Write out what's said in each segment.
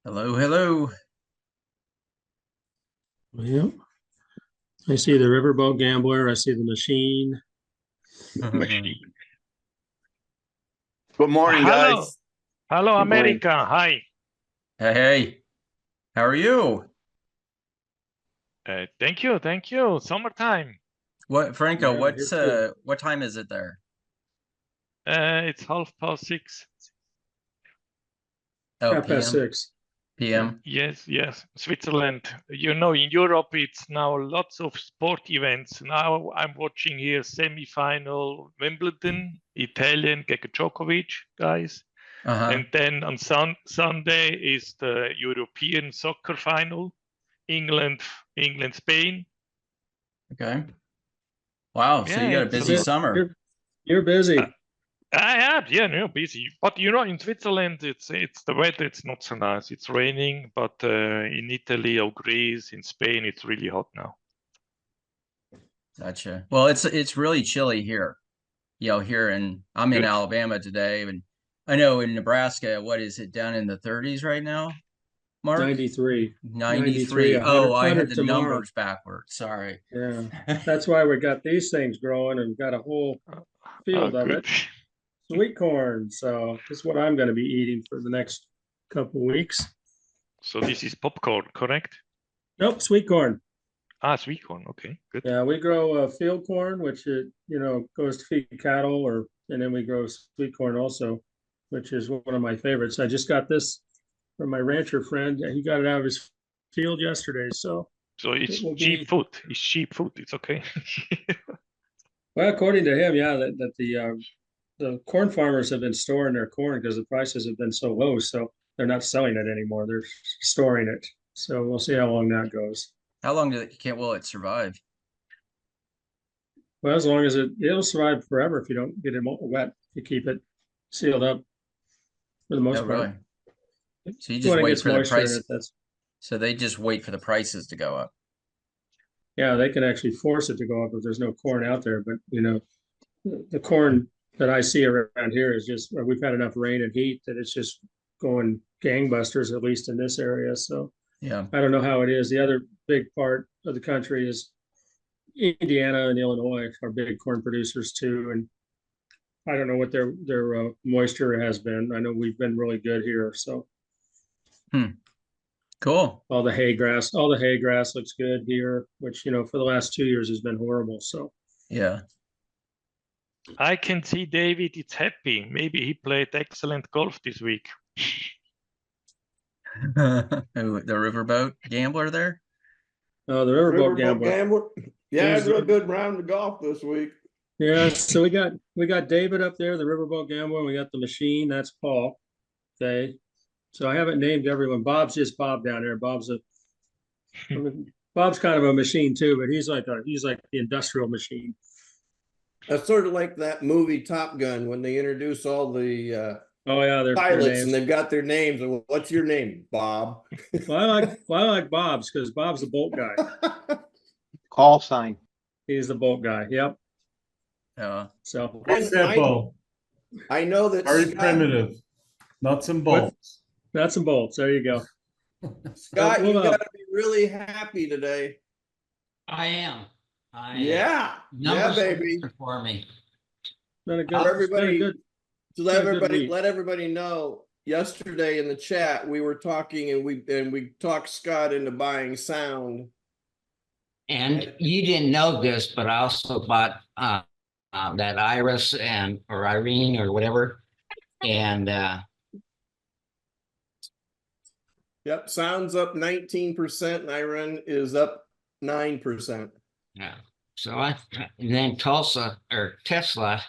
Hello, hello. Yeah, I see the riverboat gambler. I see the machine. Hey, Machine. Good morning, Hello, guys. hello, Good morning. America. Hi. hey, how are you? Thank you, thank you. Summertime. What, Franco, Yeah, here too. what time is it there? It's 6:30. Oh, Half past PM, six. Yeah. PM. Yes, yes. Switzerland. You know, in Europe, it's now lots of sport events. Now I'm watching here semi-final Wimbledon, Italian gegen Djokovic, guys. Uh-huh. And then on Sunday is the European soccer final, England, England, Spain. Okay. Wow, so you Yeah, got a it's a busy lot. summer. You're Uh, busy. I have, yeah, no, busy. But you know, in Switzerland, it's the weather. It's not so nice. It's raining, but in Italy or Greece, in Spain, it's really hot now. Gotcha. Well, it's really chilly here. I'm in Good. Alabama today, and I know in Nebraska, what is it down in the 30s right now, Mark? 93. 93, 93. 100, Oh, I had the tomorrow. numbers backwards. Sorry. Yeah. That's why we got these things growing and got a whole field of Good. it. Sweet corn. So this is what I'm going to be eating for the next couple weeks. So this is popcorn, correct? Nope, sweet corn. Ah, sweet corn. Okay, good. Yeah, we grow field corn, which goes to feed cattle, and then we grow sweet corn also, which is one of my favorites. I just got this from my rancher friend. He got it out of his field yesterday, so So it it's will cheap be food. It's cheap food. It's okay. well, according to him, yeah, that the corn farmers have been storing their corn because the prices have been so low, so they're not selling it anymore. They're storing it. So we'll see how long that goes. How long will it survive? Well, as long as it'll survive forever if you don't get it wet, if you keep it sealed up for the Oh, most part. really? So you just When it wait gets for the moisture in price. it, that's So they just wait for the prices to go up. yeah, they can actually force it to go up if there's no corn out there. But the corn that I see around here is just we've had enough rain and heat that it's just going gangbusters, at least in this area. So Yeah. I don't know how it is. The other big part of the country is Indiana and Illinois are big corn producers too, and I don't know what their moisture has been. I know we've been really good here, so Hmm. Cool. all the hay grass looks good here, which for the last 2 years has been horrible. So Yeah. I can see David is happy. Maybe he played excellent golf this week. The riverboat gambler there. the riverboat Riverboat gambler. Gambler. Yeah, I had He's a real good round of golf this week. Yeah, so we got David up there, the riverboat gambler. We got the machine. That's Paul. Okay, so I haven't named everyone. Bob's just Bob down there. Bob's kind of a machine too, but he's like the industrial machine. That's sort of like that movie Top Gun when they introduce all the Oh yeah, their pilots and names. they've got their names. And what's your name, Bob? Well, I like Bob's because Bob's the bolt guy. Call sign. He's the bolt guy. Yep. Yeah. So Very simple, I know that very Scott, primitive, nuts and what? bolts. Nuts and bolts. There you go. Scott, you Well, got to be really happy today. I am. Yeah, Numbers are baby. good for me. been a For good, it's been a everybody, good, to been a good week. let everybody know. Yesterday in the chat, we were talking and we talked Scott into buying sound. And you didn't know this, but I also bought that Iris or Irene or whatever. And Yep, sound's up 19%, and Iron is up 9%. yeah. So and then Tulsa or Tesla.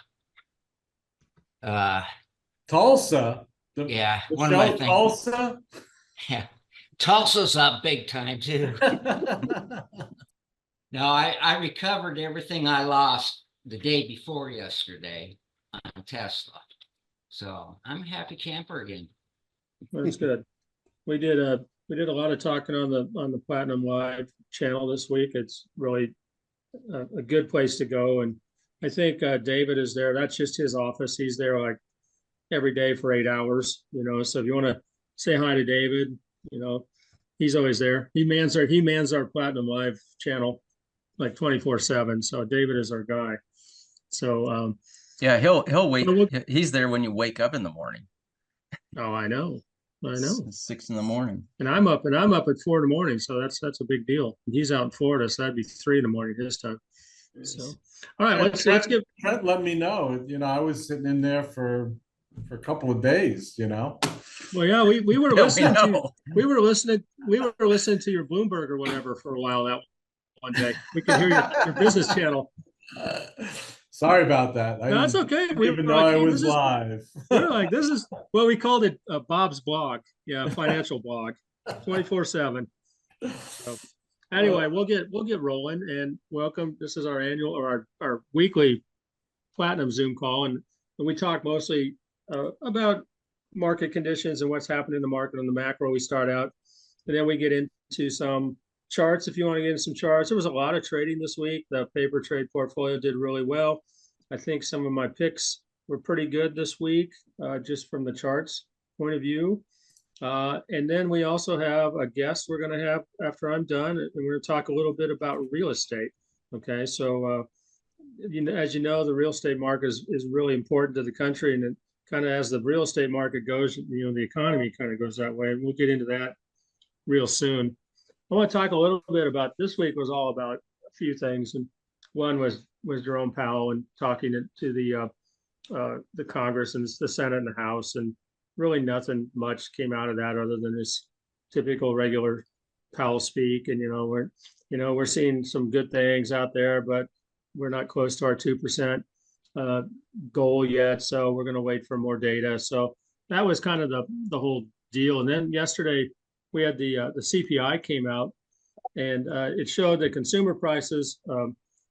Tulsa. Yeah, The one of my show things. Tulsa. Yeah. Tulsa's up big time too. No, I recovered everything I lost the day before yesterday on Tesla. So I'm a happy camper again. That's good. We did a lot of talking on the Platinum Live channel this week. It's really a good place to go, and I think David is there. That's just his office. He's there like every day for 8 hours. So if you want to say hi to David, you know, he's always there. He mans our Platinum Live channel like 24/7. So David is our guy. So Yeah, he'll wait. Well, He's there when you wake up in the morning. oh, I know. It's 6 in the morning. And I'm up at 4 in the morning, so that's a big deal. He's out in Florida, so that'd be 3 in the morning his time. So all right, let's give Trent let me know. I was sitting in there for a couple of days, well, yeah, we were Yeah, listening to know. we were listening to your Bloomberg or whatever for a while that one day. We could hear your business channel. Sorry about that. No, that's okay. I didn't even know I was live. We were like, this is well, we called it Bob's blog. Yeah, financial blog, 24/7. So anyway, we'll get rolling and welcome. This is our annual or our weekly Platinum Zoom call, and we talk mostly about market conditions and what's happening in the market on the macro. We start out, and then we get into some charts. If you want to get into some charts, there was a lot of trading this week. The paper trade portfolio did really well. I think some of my picks were pretty good this week, just from the charts point of view. And then we also have a guest we're going to have after I'm done, and we're going to talk a little bit about real estate. Okay, so as you know, the real estate market is really important to the country, and it kind of as the real estate market goes, the economy kind of goes that way. And we'll get into that real soon. I want to talk a little bit about this week was all about a few things, and one was Jerome Powell and talking to the Congress and the Senate and the House, and really nothing much came out of that other than this typical regular Powell speak. And we're seeing some good things out there, but we're not close to our 2% goal yet. So we're going to wait for more data. So that was kind of the whole deal. And then yesterday we had the CPI came out, and it showed that consumer prices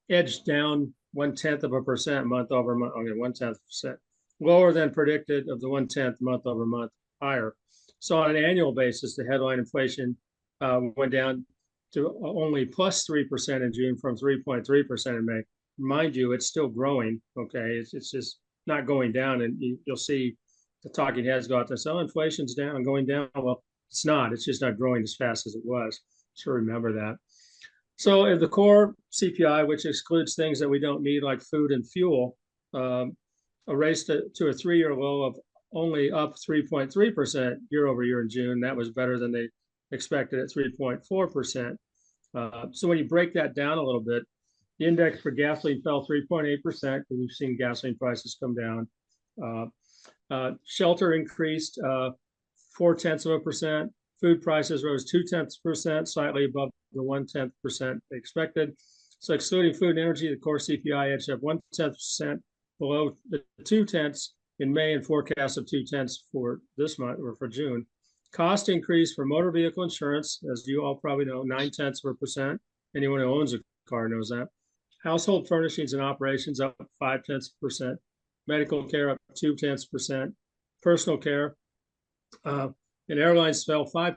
edged down 0.1% month over month. Okay, 0.1%, lower than predicted of the 0.1 month over month higher. So on an annual basis, the headline inflation went down to only plus 3% in June from 3.3% in May. Mind you, it's still growing. Okay, it's just not going down, and you'll see the talking heads go out there. So inflation's down, going down. Well, it's not. It's just not growing as fast as it was. So remember that. So the core CPI, which excludes things that we don't need like food and fuel, erased to a 3-year low of only up 3.3% year over year in June. That was better than they expected at 3.4%. So when you break that down a little bit, the index for gasoline fell 3.8% because we've seen gasoline prices come down. Shelter increased 0.4%. Food prices rose 0.2%, slightly above the 0.1% they expected. So excluding food and energy, the core CPI edged up 0.1% below the 0.2 in May and forecast of 0.2 for this month or for June. Cost increase for motor vehicle insurance, as you all probably know, 0.9%. Anyone who owns a car knows that. Household furnishings and operations up 0.5%. Medical care up 0.2%. Personal care and airlines fell 5%.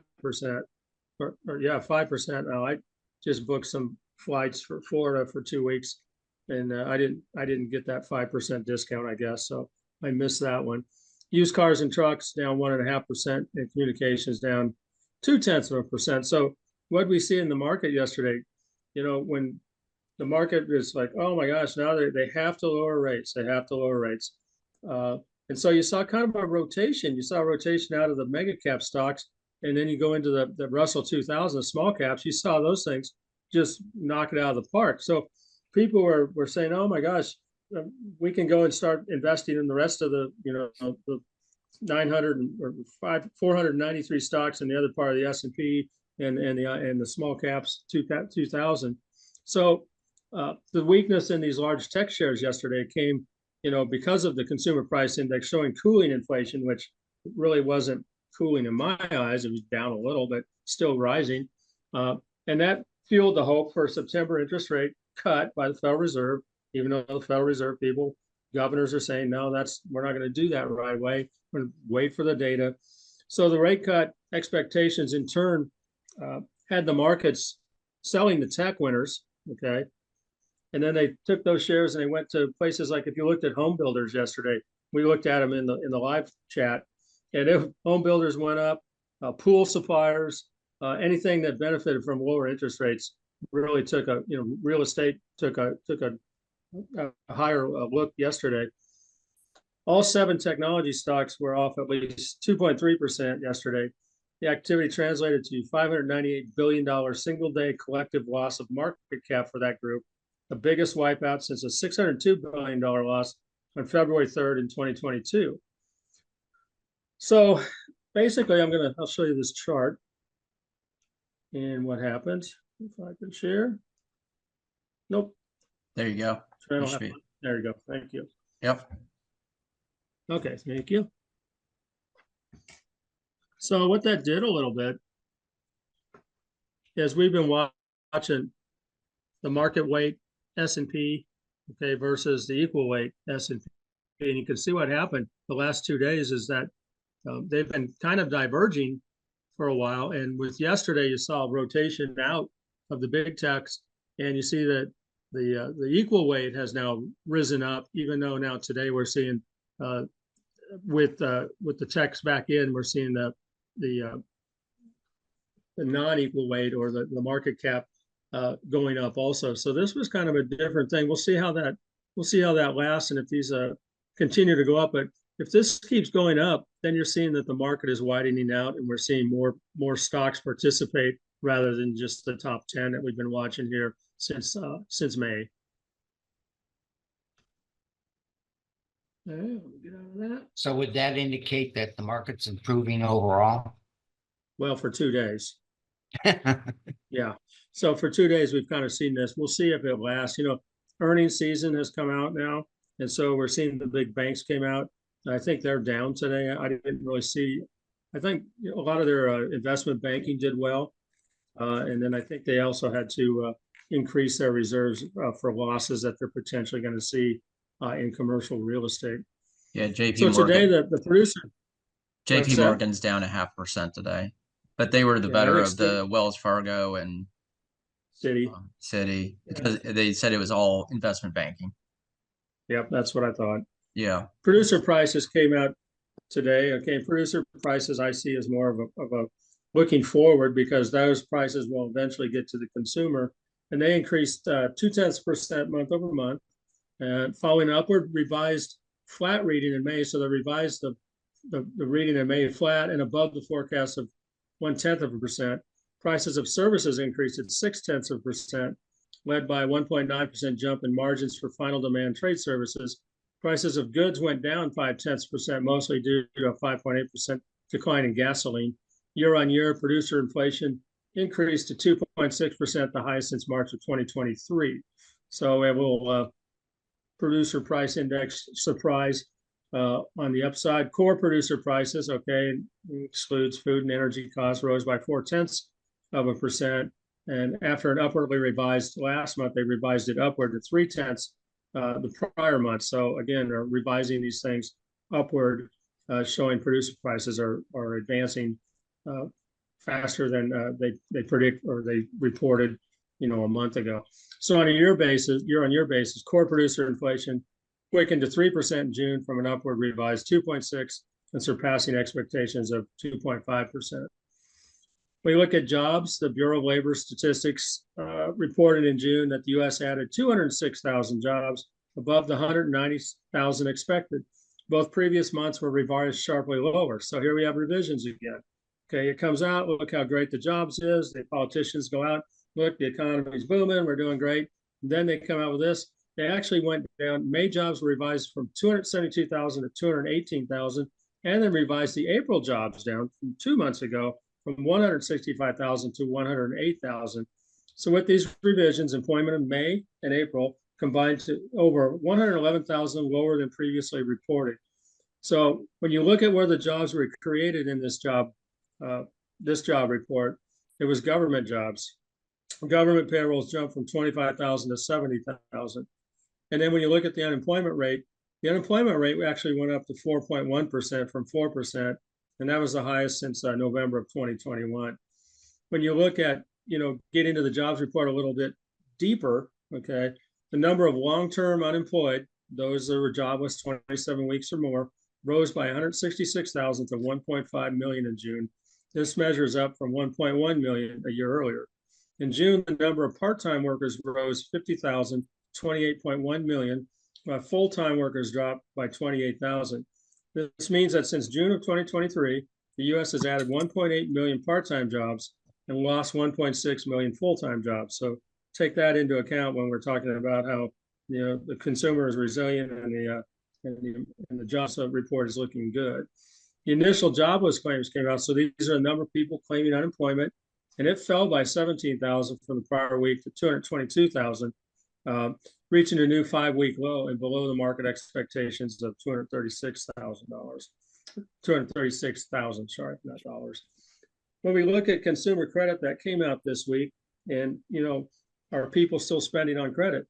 Or 5%. Now I just booked some flights for Florida for 2 weeks, and I didn't get that 5% discount, I guess. So I missed that one. Used cars and trucks down 1.5%, and communications down 0.2%. So what we see in the market yesterday, when the market is like, oh my gosh, now they have to lower rates. They have to lower rates. And so you saw kind of a rotation. You saw a rotation out of the mega cap stocks, and then you go into the Russell 2000, small caps. You saw those things just knock it out of the park. So people were saying, oh my gosh, we can go and start investing in the rest of the 493 stocks in the other part of the S&P and the small caps 2000. So the weakness in these large tech shares yesterday came, because of the consumer price index showing cooling inflation, which really wasn't cooling in my eyes. It was down a little, but still rising. And that fueled the hope for a September interest rate cut by the Federal Reserve, even though the Federal Reserve governors are saying, no, we're not going to do that right away. We're going to wait for the data. So the rate cut expectations in turn had the markets selling the tech winners, okay? And then they took those shares and they went to places like, if you looked at home builders yesterday, we looked at them in the live chat, and home builders went up, pool suppliers, anything that benefited from lower interest rates really took a, real estate took a higher look yesterday. All 7 technology stocks were off at least 2.3% yesterday. The activity translated to $598 billion single-day collective loss of market cap for that group, the biggest wipeout since a $602 billion loss on February 3rd in 2022. So basically, I'll show you this chart and what happened. If I can share. Nope. There you go. There That should be- you go. Thank you. Yep. Okay, thank you. So what that did a little bit is we've been watching the market weight S&P, okay, versus the equal weight S&P. And you can see what happened the last 2 days is that they've been kind of diverging for a while. And with yesterday, you saw a rotation out of the big techs, and you see that the equal weight has now risen up, even though now today we're seeing with the techs back in, we're seeing the non-equal weight or the market cap going up also. So this was kind of a different thing. We'll see how that lasts and if these continue to go up. But if this keeps going up, then you're seeing that the market is widening out and we're seeing more stocks participate rather than just the top 10 that we've been watching here since May. All right, we'll get out of that. So would that indicate that the market's improving overall? Well, for 2 days. Yeah. So for 2 days, we've kind of seen this. We'll see if it lasts. Earnings season has come out now. And so we're seeing the big banks came out. I think they're down today. I didn't really see, I think a lot of their investment banking did well. And then I think they also had to increase their reserves for losses that they're potentially going to see in commercial real estate. Yeah, JP So Morgan. today, the producer. JP Morgan's down 0.5% today, but they were the better of the Wells Fargo and Citi because they said it was all investment banking. Yep, that's what I thought. Yeah. Producer prices came out today. Okay, producer prices I see as more of a looking forward because those prices will eventually get to the consumer, and they increased 0.2% month over month, following an upward revised flat reading in May. So they revised the reading in May flat and above the forecast of 0.1%. Prices of services increased at 0.6%, led by a 1.9% jump in margins for final demand trade services. Prices of goods went down 0.5%, mostly due to a 5.8% decline in gasoline. Year on year, producer inflation increased to 2.6%, the highest since March of 2023. So we have a little producer price index surprise on the upside. Core producer prices, okay, excludes food and energy costs, rose by 0.4%. And after an upwardly revised last month, they revised it upward to 0.3 the prior month. So again, they're revising these things upward, showing producer prices are advancing faster than they predict or they reported, a month ago. So on a year on year basis, core producer inflation quickened to 3% in June from an upward revised 2.6% and surpassing expectations of 2.5%. When you look at jobs, the Bureau of Labor Statistics reported in June that the U.S. added 206,000 jobs, above the 190,000 expected. Both previous months were revised sharply lower. So here we have revisions again. Okay, it comes out, look how great the jobs is. The politicians go out, look, the economy's booming, we're doing great. And then they come out with this. They actually went down. May jobs were revised from 272,000 to 218,000, and then revised the April jobs down from 2 months ago from 165,000 to 108,000. So with these revisions, employment in May and April combined to over 111,000 lower than previously reported. So when you look at where the jobs were created in this job report, it was government jobs. Government payrolls jumped from 25,000 to 70,000. And then when you look at the unemployment rate actually went up to 4.1% from 4%. And that was the highest since November of 2021. When you look at, get into the jobs report a little bit deeper, okay, the number of long-term unemployed, those that were jobless 27 weeks or more, rose by 166,000 to 1.5 million in June. This measure is up from 1.1 million a year earlier. In June, the number of part-time workers rose 50,000, 28.1 million, while full-time workers dropped by 28,000. This means that since June of 2023, the U.S. has added 1.8 million part-time jobs and lost 1.6 million full-time jobs. So take that into account when we're talking about how the consumer is resilient and the jobs report is looking good. The initial jobless claims came out. So these are a number of people claiming unemployment, and it fell by 17,000 from the prior week to 222,000, reaching a new 5-week low and below the market expectations of $236,000. 236,000, sorry, not dollars. When we look at consumer credit, that came out this week, and are people still spending on credit?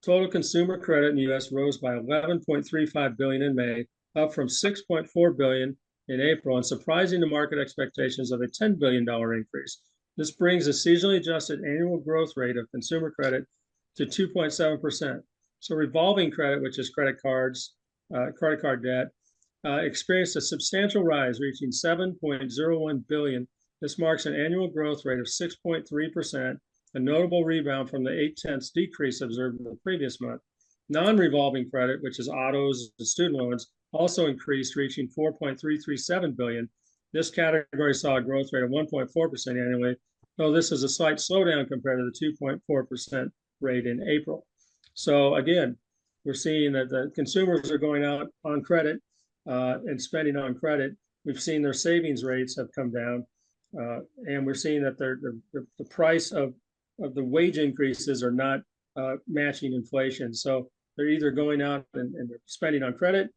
Total consumer credit in the U.S. rose by 11.35 billion in May, up from 6.4 billion in April, and surprising the market expectations of a $10 billion increase. This brings the seasonally adjusted annual growth rate of consumer credit to 2.7%. So revolving credit, which is credit cards, credit card debt, experienced a substantial rise, reaching 7.01 billion. This marks an annual growth rate of 6.3%, a notable rebound from the 0.8 decrease observed in the previous month. Non-revolving credit, which is autos and student loans, also increased, reaching 4.337 billion. This category saw a growth rate of 1.4% annually, though this is a slight slowdown compared to the 2.4% rate in April. So again, we're seeing that the consumers are going out on credit and spending on credit. We've seen their savings rates have come down, and we're seeing that the price of the wage increases are not matching inflation. So they're either going out and they're spending on credit,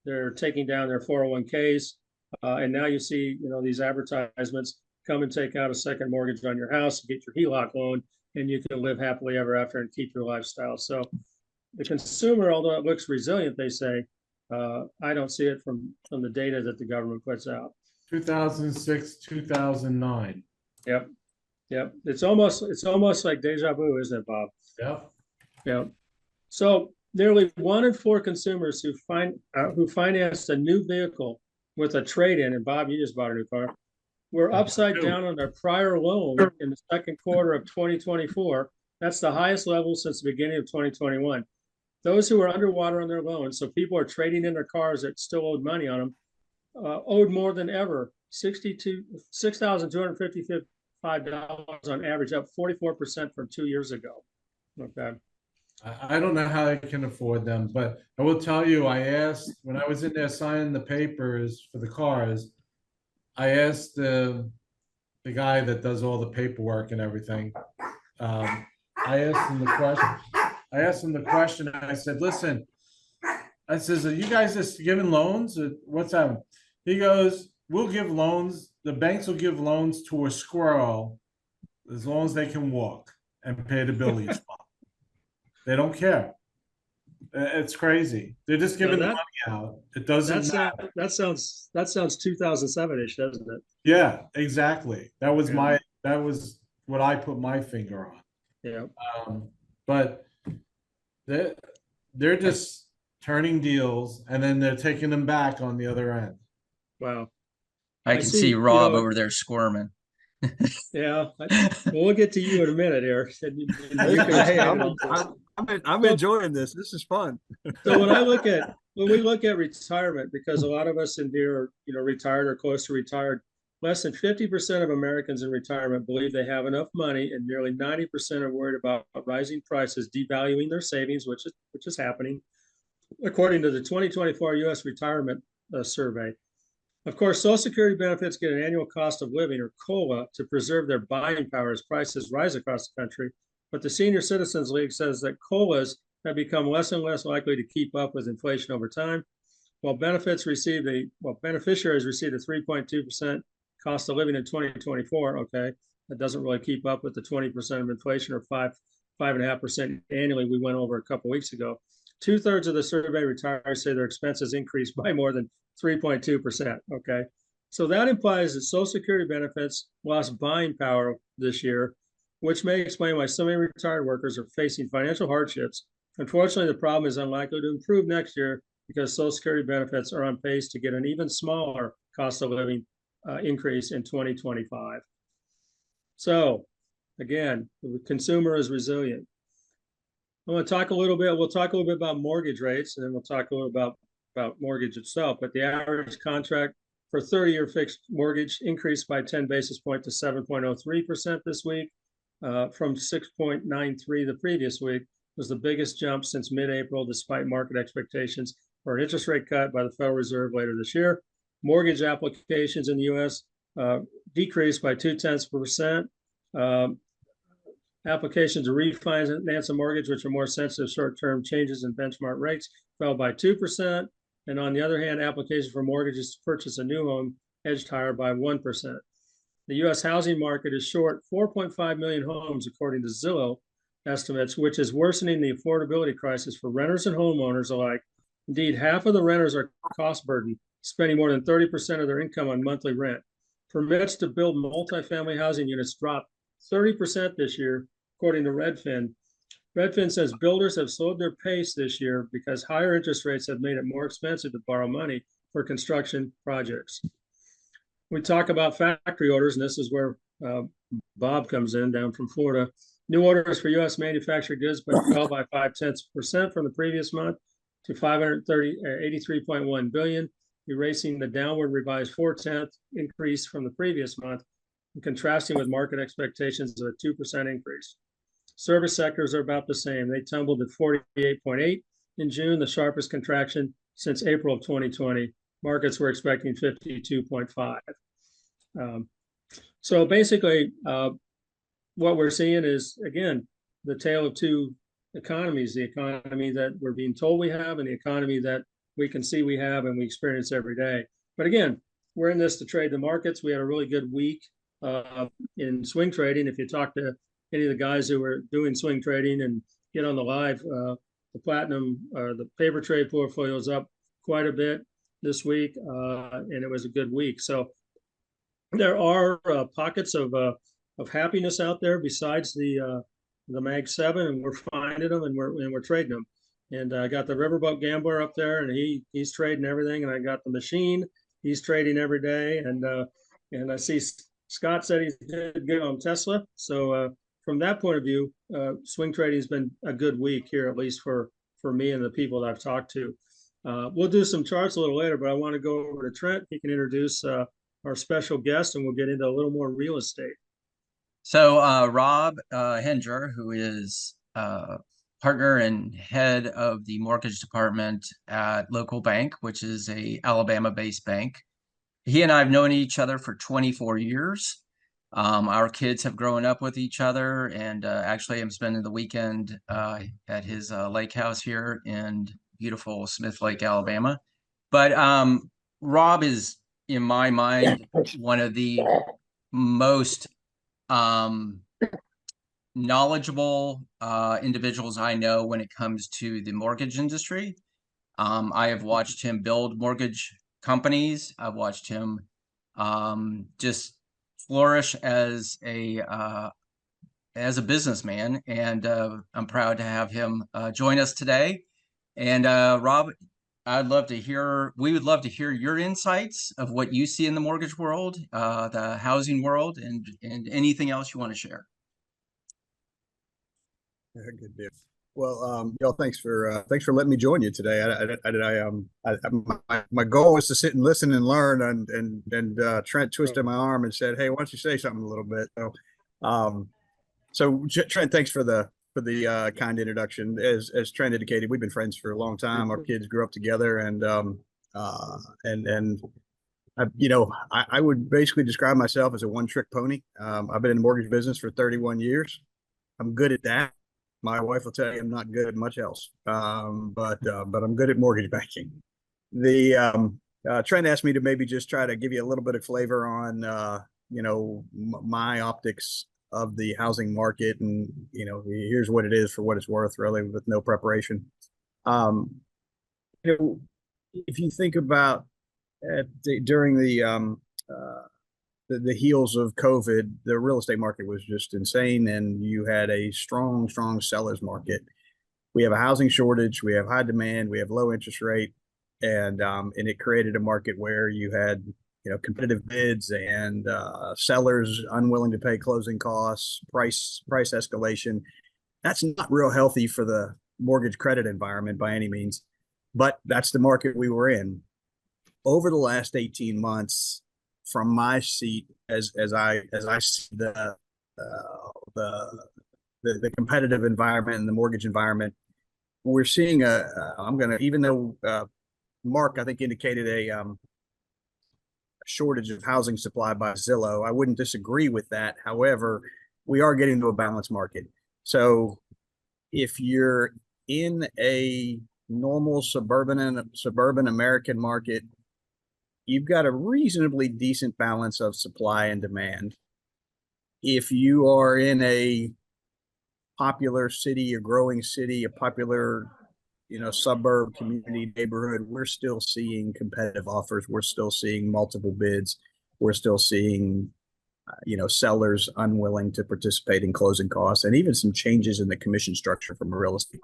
they're taking down their 401ks, and now you see these advertisements: come and take out a second mortgage on your house, get your HELOC loan, and you can live happily ever after and keep your lifestyle. So the consumer, although it looks resilient, they say, I don't see it from the data that the government puts out. 2006, 2009. Yep. It's almost like deja vu, isn't it, Bob? Yep. Yep. So nearly 1 in 4 consumers who financed a new vehicle with a trade-in, and Bob, you just bought a new car, were upside down on their prior loan in the second quarter of 2024. That's the highest level since the beginning of 2021. Those who are underwater on their loans, so people are trading in their cars that still owed money on them, owed more than ever, $6,255 on average, up 44% from 2 years ago. Okay. I don't know how I can afford them, but I will tell you, I asked when I was in there signing the papers for the cars, I asked the guy that does all the paperwork and everything. I asked him the question. I said, "Listen," I says, "Are you guys just giving loans? Or what's that?" He goes, "We'll give loans. The banks will give loans to a squirrel as long as they can walk and pay the bill each month. They don't care." It's crazy. They're just giving the money out. It doesn't matter. That sounds 2007-ish, doesn't it? Yeah, exactly. That was what I put my finger on. Yeah. But they're just turning deals and then they're taking them back on the other end. Wow. I can see Rob over there squirming. Yeah, we'll get to you in a minute here. Hey, I'm enjoying this. This is fun. So when we look at retirement, because a lot of us in here are retired or close to retired, less than 50% of Americans in retirement believe they have enough money, and nearly 90% are worried about rising prices devaluing their savings, which is happening, according to the 2024 U.S. Retirement Survey. Of course, Social Security benefits get an annual cost of living, or COLA, to preserve their buying power as prices rise across the country. But the Senior Citizens League says that COLAs have become less and less likely to keep up with inflation over time. While beneficiaries received a 3.2% cost of living in 2024, okay, that doesn't really keep up with the 20% of inflation, or 5.5% annually we went over a couple weeks ago. 2/3 of the survey retirees say their expenses increased by more than 3.2%. Okay. So that implies that Social Security benefits lost buying power this year, which may explain why so many retired workers are facing financial hardships. Unfortunately, the problem is unlikely to improve next year because Social Security benefits are on pace to get an even smaller cost of living increase in 2025. So again, the consumer is resilient. I want to talk a little bit. We'll talk a little bit about mortgage rates, and then we'll talk a little about mortgage itself. But the average contract for 30-year fixed mortgage increased by 10 basis points to 7.03% this week, from 6.93 the previous week. Was the biggest jump since mid-April, despite market expectations for an interest rate cut by the Federal Reserve later this year. Mortgage applications in the U.S. Decreased by 0.2%. Applications to refinance a mortgage, which are more sensitive short-term changes in benchmark rates, fell by 2%. And on the other hand, applications for mortgages to purchase a new home edged higher by 1%. The U.S. housing market is short 4.5 million homes, according to Zillow estimates, which is worsening the affordability crisis for renters and homeowners alike. Indeed, half of the renters are cost burdened, spending more than 30% of their income on monthly rent. Permits to build multifamily housing units dropped 30% this year, according to Redfin. Redfin says builders have slowed their pace this year because higher interest rates have made it more expensive to borrow money for construction projects. We talk about factory orders, and this is where Bob comes in down from Florida. New orders for U.S. manufactured goods fell by 0.5% from the previous month to 583.1 billion, erasing the downward revised 0.4% increase from the previous month, and contrasting with market expectations of a 2% increase. Service sectors are about the same. They tumbled to 48.8 in June, the sharpest contraction since April of 2020. Markets were expecting 52.5. So basically, what we're seeing is, again, the tale of two economies, the economy that we're being told we have and the economy that we can see we have and we experience every day. But again, we're in this to trade the markets. We had a really good week in swing trading. If you talk to any of the guys who were doing swing trading and get on the live, the platinum or the paper trade portfolio is up quite a bit this week, and it was a good week. So there are pockets of happiness out there besides the Mag 7, and we're finding them and we're trading them. And I got the Riverboat Gambler up there, and he's trading everything. And I got the Machine; he's trading every day. And I see Scott said he's good on Tesla. So from that point of view, swing trading has been a good week here, at least for me and the people that I've talked to. We'll do some charts a little later, but I want to go over to Trent. He can introduce our special guest, and we'll get into a little more real estate. So Rob Hender, who is partner and head of the mortgage department at Local Bank, which is a Alabama-based bank. He and I have known each other for 24 years. Our kids have grown up with each other, and actually I'm spending the weekend at his lake house here in beautiful Smith Lake, Alabama. But Rob is, in my mind, one of the most knowledgeable individuals I know when it comes to the mortgage industry. I have watched him build mortgage companies. I've watched him just flourish as a businessman, and I'm proud to have him join us today. And Rob, we would love to hear your insights of what you see in the mortgage world, the housing world, and anything else you want to share. Good deal. Well, y'all, thanks for letting me join you today. My goal was to sit and listen and learn, and Trent twisted my arm and said, "Hey, why don't you say something a little bit?" So Trent, thanks for the kind introduction. As Trent indicated, we've been friends for a long time. Our kids grew up together, and I would basically describe myself as a one-trick pony. I've been in the mortgage business for 31 years. I'm good at that. My wife will tell you I'm not good at much else, but I'm good at mortgage banking. Trent asked me to maybe just try to give you a little bit of flavor on my optics of the housing market, and here's what it is for what it's worth, really, with no preparation. If you think about during the heels of COVID, the real estate market was just insane, and you had a strong seller's market. We have a housing shortage, we have high demand, we have low interest rate, and it created a market where you had competitive bids and sellers unwilling to pay closing costs, price escalation. That's not real healthy for the mortgage credit environment by any means, but that's the market we were in. Over the last 18 months, from my seat, as I see the competitive environment and the mortgage environment, we're seeing even though Mark, I think, indicated a shortage of housing supply by Zillow, I wouldn't disagree with that. However, we are getting to a balanced market. So if you're in a normal suburban American market, you've got a reasonably decent balance of supply and demand. If you are in a popular city, a growing city, a popular suburb, community, neighborhood, we're still seeing competitive offers. We're still seeing multiple bids. We're still seeing sellers unwilling to participate in closing costs, and even some changes in the commission structure from a real estate.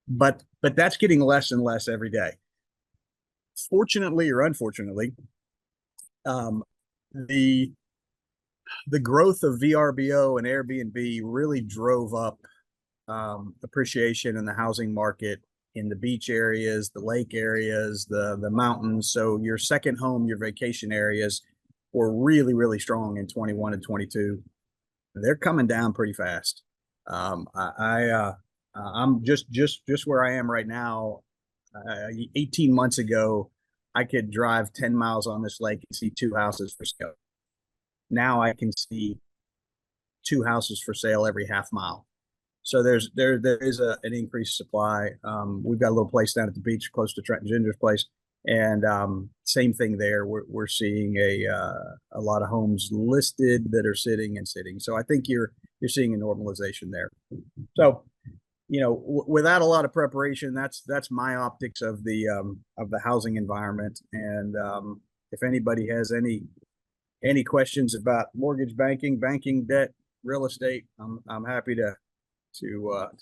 But that's getting less and less every day. Fortunately or unfortunately, the growth of VRBO and Airbnb really drove up appreciation in the housing market in the beach areas, the lake areas, the mountains. So your second home, your vacation areas were really, really strong in 21 and 22. They're coming down pretty fast. I'm just where I am right now. 18 months ago, I could drive 10 miles on this lake and see 2 houses for sale. Now I can see 2 houses for sale every half mile. So there is an increased supply. We've got a little place down at the beach close to Trent and Ginger's place, and same thing there. We're seeing a lot of homes listed that are sitting. So I think you're seeing a normalization there. So without a lot of preparation, that's my optics of the housing environment. And if anybody has any questions about mortgage banking, debt, real estate, I'm happy to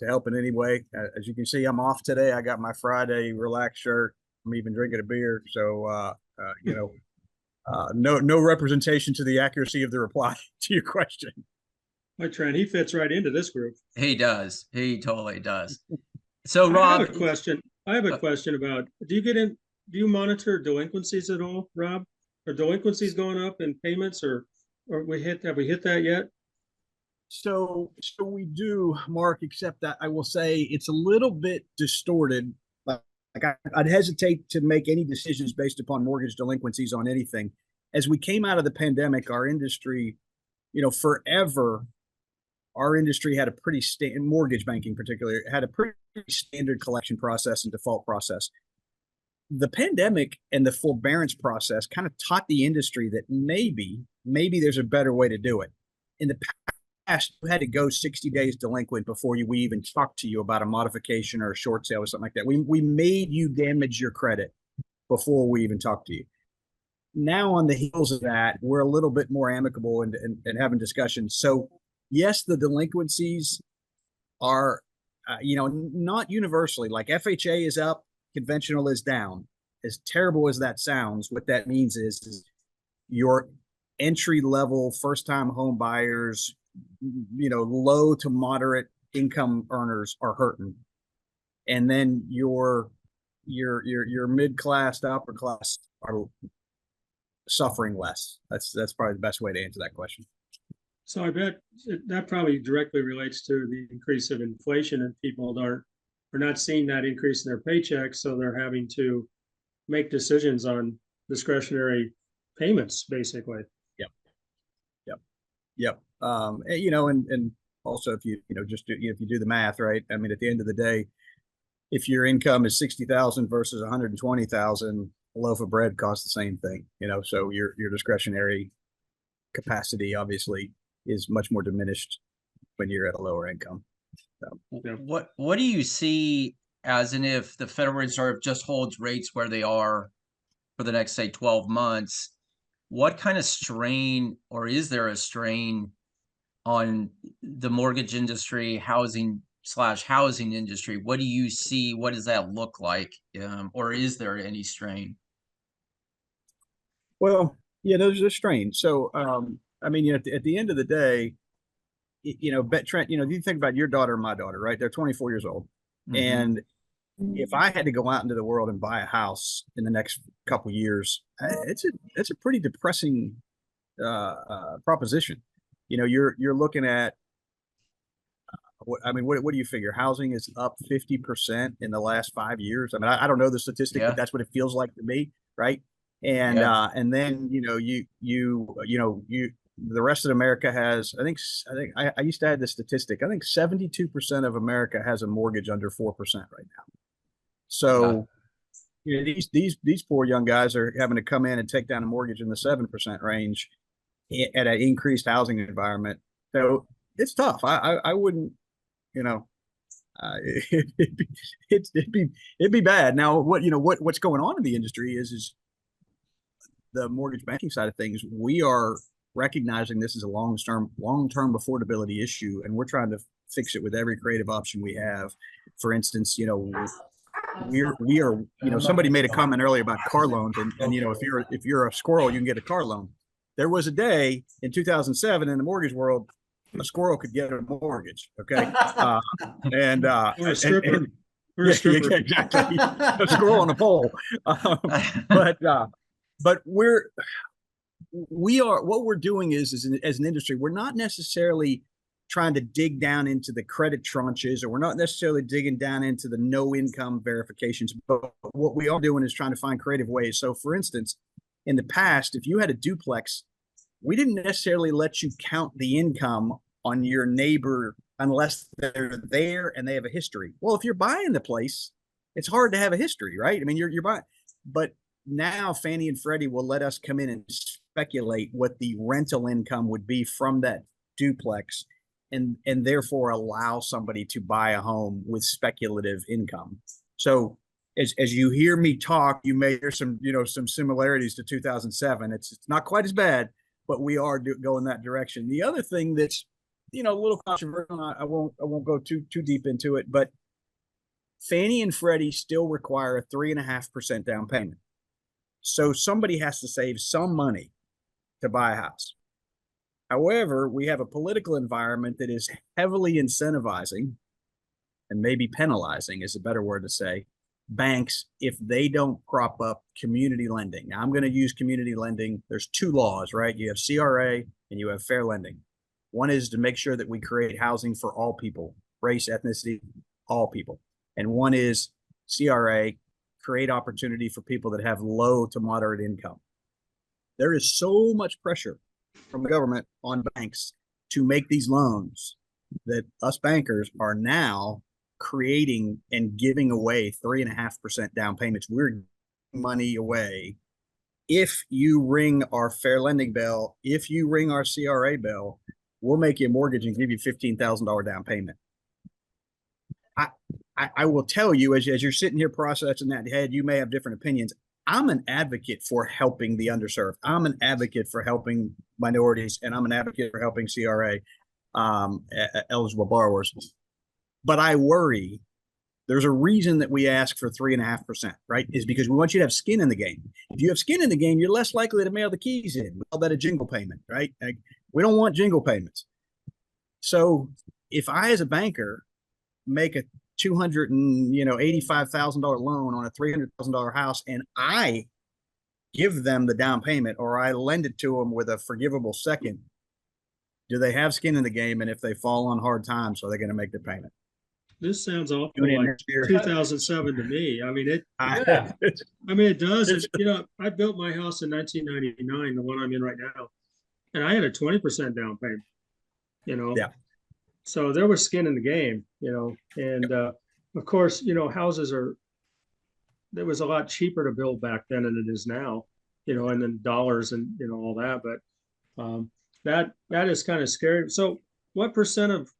help in any way. As you can see, I'm off today. I got my Friday relaxed shirt. I'm even drinking a beer. So, no representation to the accuracy of the reply to your question. My Trent, he fits right into this group. He does. He totally does. So, I Rob, have a question. About, do you monitor delinquencies at all, Rob? Are delinquencies going up in payments, or have we hit that yet? So we do, Mark, except that I will say it's a little bit distorted. Like I'd hesitate to make any decisions based upon mortgage delinquencies on anything. As we came out of the pandemic, our industry, forever, our industry had a pretty mortgage banking particularly had a pretty standard collection process and default process. The pandemic and the forbearance process kind of taught the industry that maybe there's a better way to do it. In the past, you had to go 60 days delinquent before we even talked to you about a modification or a short sale or something like that. We made you damage your credit before we even talked to you. Now, on the heels of that, we're a little bit more amicable and having discussions. So, yes, the delinquencies are, not universally. Like FHA is up, conventional is down. As terrible as that sounds, what that means is your entry-level first-time home buyers, low to moderate income earners are hurting, and then your mid-class to upper class are suffering less. That's probably the best way to answer that question. So I bet that probably directly relates to the increase of inflation, and people are not seeing that increase in their paychecks, so they're having to make decisions on discretionary payments, basically. Yep. And also if you if you do the math, right? I mean, at the end of the day, if your income is 60,000 versus 120,000, a loaf of bread costs the same thing. So your discretionary capacity obviously is much more diminished when you're at a lower income. So, yeah. What do you see as in if the Federal Reserve just holds rates where they are for the next, say, 12 months? What kind of strain, or is there a strain on the mortgage industry, housing industry? What do you see? What does that look like? Or is there any strain? Well, yeah, those are strange. So, I mean, at the end of the day, Trent, if you think about your daughter and my daughter, right? They're 24 years old. Mhm. And if I had to go out into the world and buy a house in the next couple of years, it's a pretty depressing proposition. You're looking at what do you figure? Housing is up 50% in the last 5 years. I mean, I don't know the statistic, Yeah. but that's what it feels like to me, right? And Yeah. and then the rest of America has, I used to have the statistic. I think 72% of America has a mortgage under 4% right now. So these poor young guys are having to come in and take down a mortgage in the 7% range at an increased housing environment. So it's tough. I wouldn't, it'd be bad. Now, what's going on in the industry is the mortgage banking side of things. We are recognizing this is a long-term affordability issue, and we're trying to fix it with every creative option we have. For instance, we are somebody made a comment earlier about car loans, and if you're a squirrel, you can get a car loan. There was a day in 2007 in the mortgage world, a squirrel could get a mortgage. Okay, and Or a stripper. and, Or a stripper. yeah, exactly, a squirrel on a pole. But what we're doing is as an industry, we're not necessarily trying to dig down into the credit tranches, or we're not necessarily digging down into the no income verifications, but what we are doing is trying to find creative ways. So for instance, in the past, if you had a duplex, we didn't necessarily let you count the income on your neighbor unless they're there and they have a history. Well, if you're buying the place, it's hard to have a history, right? I mean, you're buying, but now Fannie and Freddie will let us come in and speculate what the rental income would be from that duplex, and therefore allow somebody to buy a home with speculative income. So as you hear me talk, you may hear some similarities to 2007. It's not quite as bad, but we are going that direction. The other thing that's a little controversial, I won't go too deep into it, but Fannie and Freddie still require a 3.5% down payment. So somebody has to save some money to buy a house. However, we have a political environment that is heavily incentivizing, and maybe penalizing is a better word to say, banks if they don't prop up community lending. Now, I'm going to use community lending. There's two laws, right? You have CRA and you have fair lending. One is to make sure that we create housing for all people, race, ethnicity, all people. And one is CRA, create opportunity for people that have low to moderate income. There is so much pressure from the government on banks to make these loans that us bankers are now creating and giving away 3.5% down payments. We're giving money away. If you ring our fair lending bell, if you ring our CRA bell, we'll make you a mortgage and give you $15,000 down payment. I will tell you, as you're sitting here processing that head, you may have different opinions. I'm an advocate for helping the underserved. I'm an advocate for helping minorities, and I'm an advocate for helping CRA eligible borrowers. But I worry, there's a reason that we ask for 3.5%, right? Is because we want you to have skin in the game. If you have skin in the game, you're less likely to mail the keys in. We call that a jingle payment, right? Like, we don't want jingle payments. So if I, as a banker, make a $285,000 loan on a $300,000 house, and I give them the down payment, or I lend it to them with a forgivable second, do they have skin in the game? And if they fall on hard times, are they going to make the payment? This sounds awful like 2007 to me. I mean, it does. I built my house in 1999, the one I'm in right now, and I had a 20% down payment, Yeah. So there was skin in the game, and of course, houses there was a lot cheaper to build back then than it is now, and then dollars and, all that. But that is kind of scary. So what percent of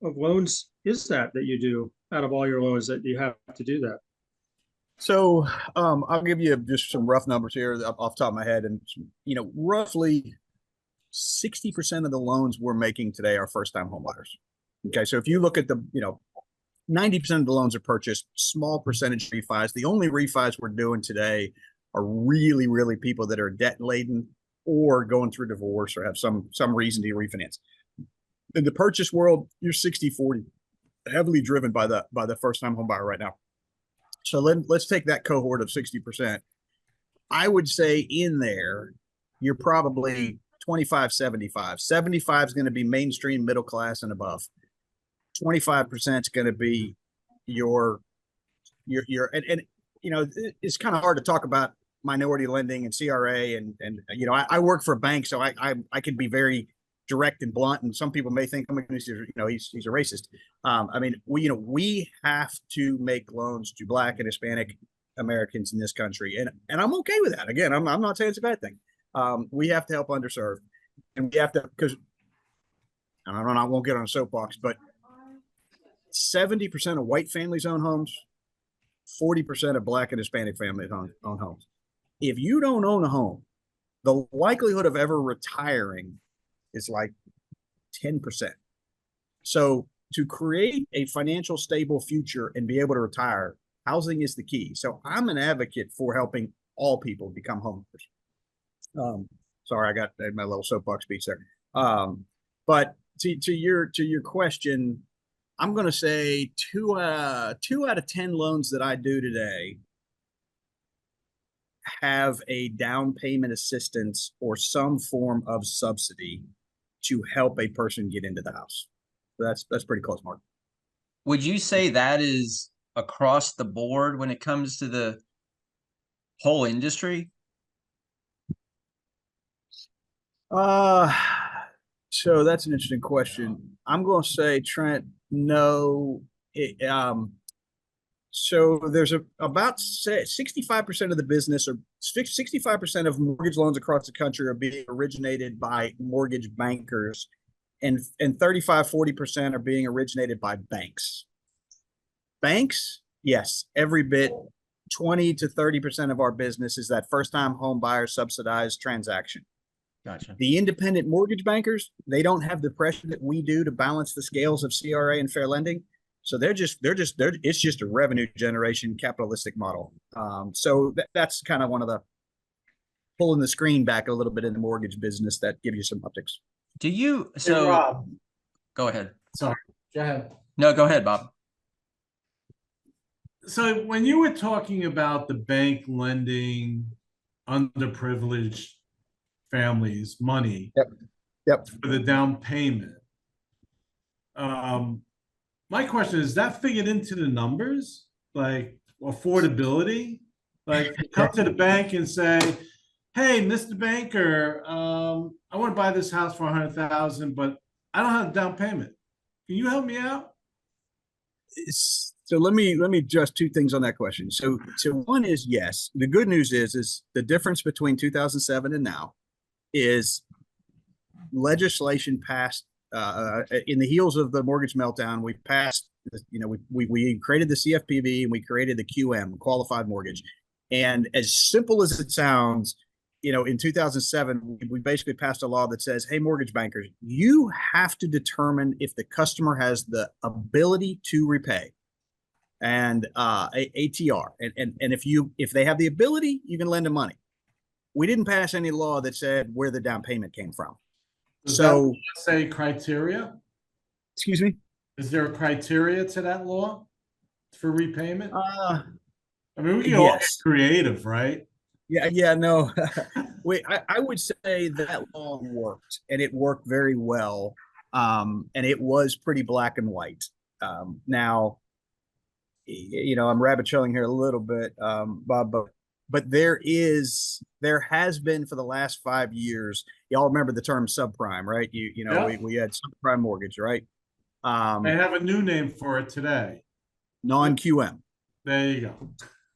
loans is that you do out of all your loans that you have to do that? So I'll give you just some rough numbers here off the top of my head. And, roughly 60% of the loans we're making today are first-time home buyers. Okay, so if you look at 90% of the loans are purchased, small percentage refis. The only refis we're doing today are really, really people that are debt laden or going through divorce or have some reason to refinance. In the purchase world, you're 60-40, heavily driven by the first time home buyer right now. So let's take that cohort of 60%. I would say in there, you're probably 25-75. 75 is going to be mainstream middle class and above. 25% is going to be your and you know, it's kind of hard to talk about minority lending and CRA and you know, I work for a bank, so I can be very direct and blunt, and some people may think, oh my goodness, you know, he's a racist. I mean, we have to make loans to Black and Hispanic Americans in this country, and I'm okay with that. Again, I'm not saying it's a bad thing. We have to help underserved, and we have to, because I don't know, I won't get on a soapbox, but 70% of white families own homes, 40% of Black and Hispanic families own homes. If you don't own a home, the likelihood of ever retiring is like 10%. So to create a financial stable future and be able to retire, housing is the key. So I'm an advocate for helping all people become homeowners. Sorry, I got my little soapbox speech there. But to your question, I'm going to say two out of 10 loans that I do today have a down payment assistance or some form of subsidy to help a person get into the house. So that's pretty close, Mark. Would you say that is across the board when it comes to the whole industry? So that's an interesting question. I'm going to say, Trent, no. So there's about 65% of the business, or 65% of mortgage loans across the country are being originated by mortgage bankers, and 35-40% are being originated by banks. Banks, yes, every bit. 20 to 30% of our business is that first-time home buyer subsidized transaction. Gotcha. The independent mortgage bankers, they don't have the pressure that we do to balance the scales of CRA and fair lending. So it's just a revenue generation capitalistic model. So that's kind of one of the pulling the screen back a little bit in the mortgage business that give you some optics. Do you, Hey, so Rob, go ahead. sorry, go ahead. No, go ahead, Bob. So when you were talking about the bank lending underprivileged families money Yep. for the down payment, my question is that figured into the numbers, like affordability? Like you come to the bank and say, hey, Mr. Banker, I want to buy this house for 100,000, but I don't have a down payment. Can you help me out? So let me address two things on that question. So one is, yes. The good news is the difference between 2007 and now is legislation passed in the heels of the mortgage meltdown. We passed, we created the CFPB and we created the QM, qualified mortgage. And as simple as it sounds, in 2007, we basically passed a law that says, hey, mortgage bankers, you have to determine if the customer has the ability to repay and ATR. And if they have the ability, you can lend them money. We didn't pass any law that said where the down payment came from. Does So that say criteria? excuse me? Is there a criteria to that law for repayment? I mean, we can all get Yes. creative, right? Yeah, no. Wait, I would say that law worked, and it worked very well. And it was pretty black and white. Now, I'm rabbit trailing here a little bit, Bob, but there has been for the last 5 years. Y'all remember the term subprime, right? Yeah. We had subprime mortgage, right? I have a new name for it today. Non-QM. There you go.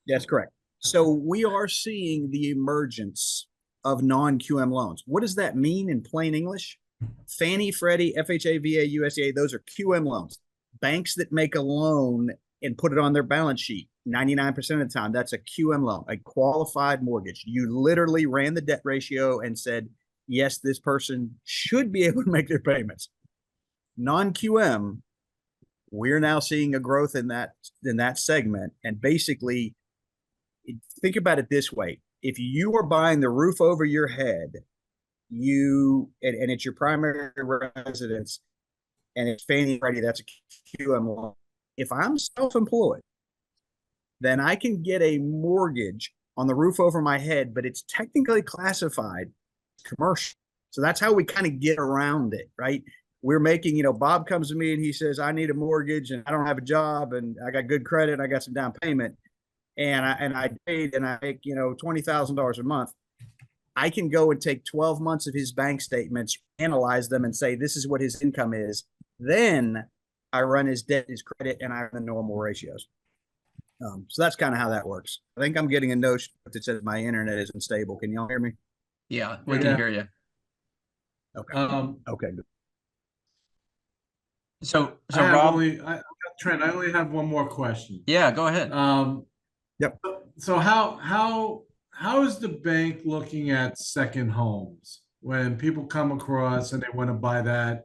That's correct. So we are seeing the emergence of non-QM loans. What does that mean in plain English? Fannie, Freddie, FHA, VA, USDA, those are QM loans. Banks that make a loan and put it on their balance sheet 99% of the time, that's a QM loan, a qualified mortgage. You literally ran the debt ratio and said, yes, this person should be able to make their payments. Non-QM, we're now seeing a growth in that segment. And basically, think about it this way. if you are buying the roof over your head, and it's your primary residence, and it's Fannie and Freddie, that's a QM loan. If I'm self-employed, then I can get a mortgage on the roof over my head, but it's technically classified commercial. So that's how we kind of get around it, right? We're making, Bob comes to me and he says, I need a mortgage and I don't have a job and I got good credit. I got some down payment and I paid and I make, $20,000 a month. I can go and take 12 months of his bank statements, analyze them and say, this is what his income is. Then I run his debt, his credit, and I run the normal ratios. So that's kind of how that works. I think I'm getting a note that says my internet isn't stable. Can y'all hear me? Yeah, we can hear you. Okay. Okay. Good. So Rob, Rob, Trent, I only have one more question. yeah, go ahead. Yep. So how is the bank looking at second homes when people come across and they want to buy that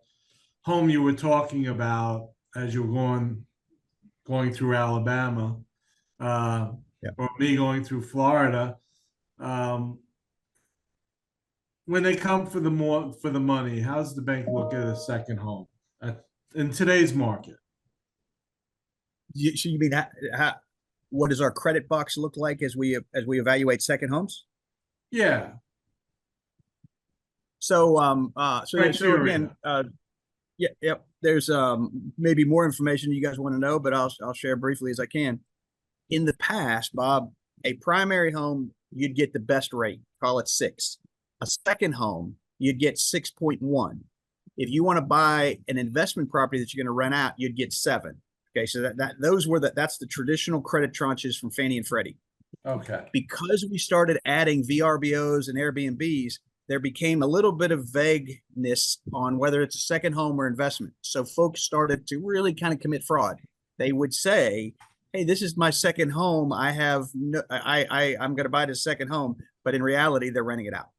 home you were talking about as you were going through Alabama, or me going through Florida? When they come for the money, how's the bank look at a second home in today's market? So you mean what does our credit box look like as we evaluate second homes? Yeah. So again, there's maybe more information you guys want to know, but I'll share briefly as I can. In the past, Bob, a primary home, you'd get the best rate, call it 6. A second home, you'd get 6.1. If you want to buy an investment property that you're going to rent out, you'd get 7. Okay, so that's the traditional credit tranches from Fannie and Freddie. Okay. Because we started adding VRBOs and Airbnbs, there became a little bit of vagueness on whether it's a second home or investment. So folks started to really kind of commit fraud. They would say, hey, this is my second home. I'm going to buy this second home, but in reality, they're renting it out.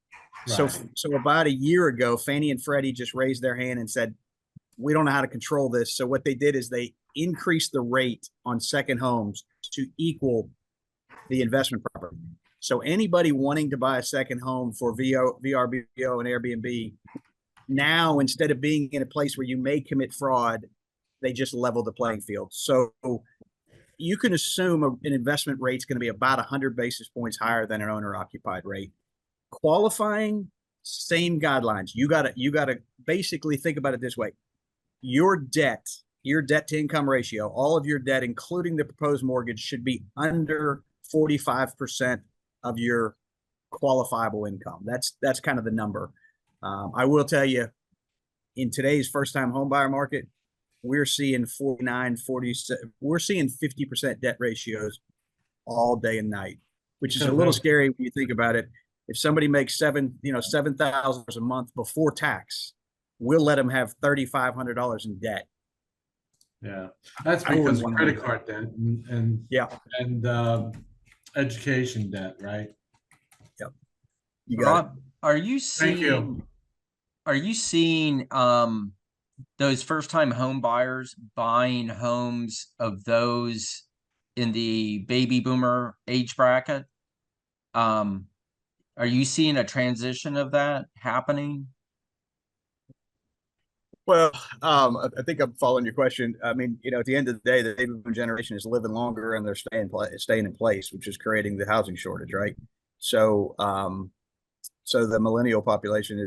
Right. So about a year ago, Fannie and Freddie just raised their hand and said, we don't know how to control this. So what they did is they increased the rate on second homes to equal the investment property. So anybody wanting to buy a second home for VRBO and Airbnb, now instead of being in a place where you may commit fraud, they just level the playing field. So you can assume an investment rate is going to be about 100 basis points higher than an owner-occupied rate. Qualifying, same guidelines. You gotta basically think about it this way: your debt to income ratio, all of your debt, including the proposed mortgage, should be under 45% of your qualifiable income. That's kind of the number. I will tell you, in today's first-time home buyer market, we're seeing 49, 47. We're seeing 50% debt ratios all day and night, which is a little scary when you think about it. If somebody makes $7,000 a month before tax, we'll let them have $3,500 in debt. Yeah, that's because of credit card debt and education debt, right? Yep. Rob, are you seeing those first-time home buyers buying homes of those in the baby boomer age bracket? Are you seeing a transition of that happening? Well, I think I'm following your question. I mean, at the end of the day, the baby boom generation is living longer and they're staying in place, which is creating the housing shortage, right? So, so the millennial population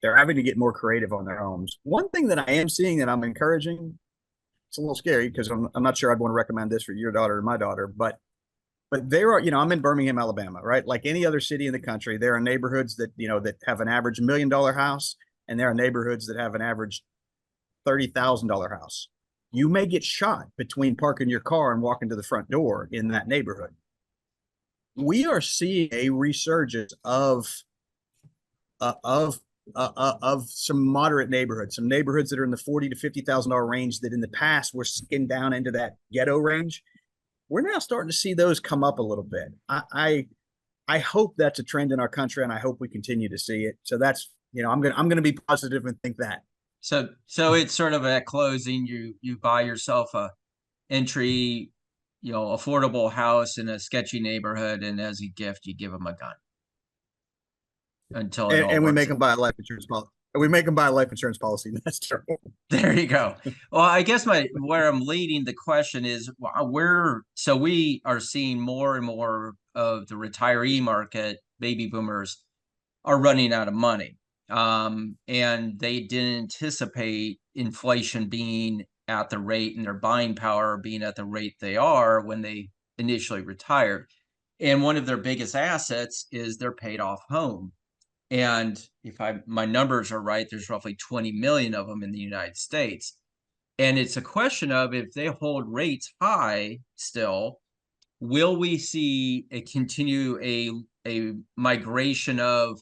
they're having to get more creative on their homes. One thing that I am seeing that I'm encouraging, it's a little scary because I'm not sure I'd want to recommend this for your daughter or my daughter, but there are, I'm in Birmingham, Alabama, right? Like any other city in the country, there are neighborhoods that, that have an average $1 million house, and there are neighborhoods that have an average $30,000 house. You may get shot between parking your car and walking to the front door in that neighborhood. We are seeing a resurgence of some moderate neighborhoods, some neighborhoods that are in the $40,000 to $50,000 range that in the past were skinned down into that ghetto range. We're now starting to see those come up a little bit. I hope that's a trend in our country, and I hope we continue to see it. So that's, I'm gonna be positive and think that. So it's sort of at closing, you buy yourself a entry, affordable house in a sketchy neighborhood, and as a gift, you give them a gun. until it all And we works make out. them buy a life insurance policy. We make them buy a life insurance policy. That's terrible. There you go. Well, I guess where I'm leading the question is so we are seeing more and more of the retiree market, baby boomers are running out of money. And they didn't anticipate inflation being at the rate and their buying power being at the rate they are when they initially retired. And one of their biggest assets is their paid off home. And if my numbers are right, there's roughly 20 million of them in the United States. And it's a question of, if they hold rates high still, will we see a migration of,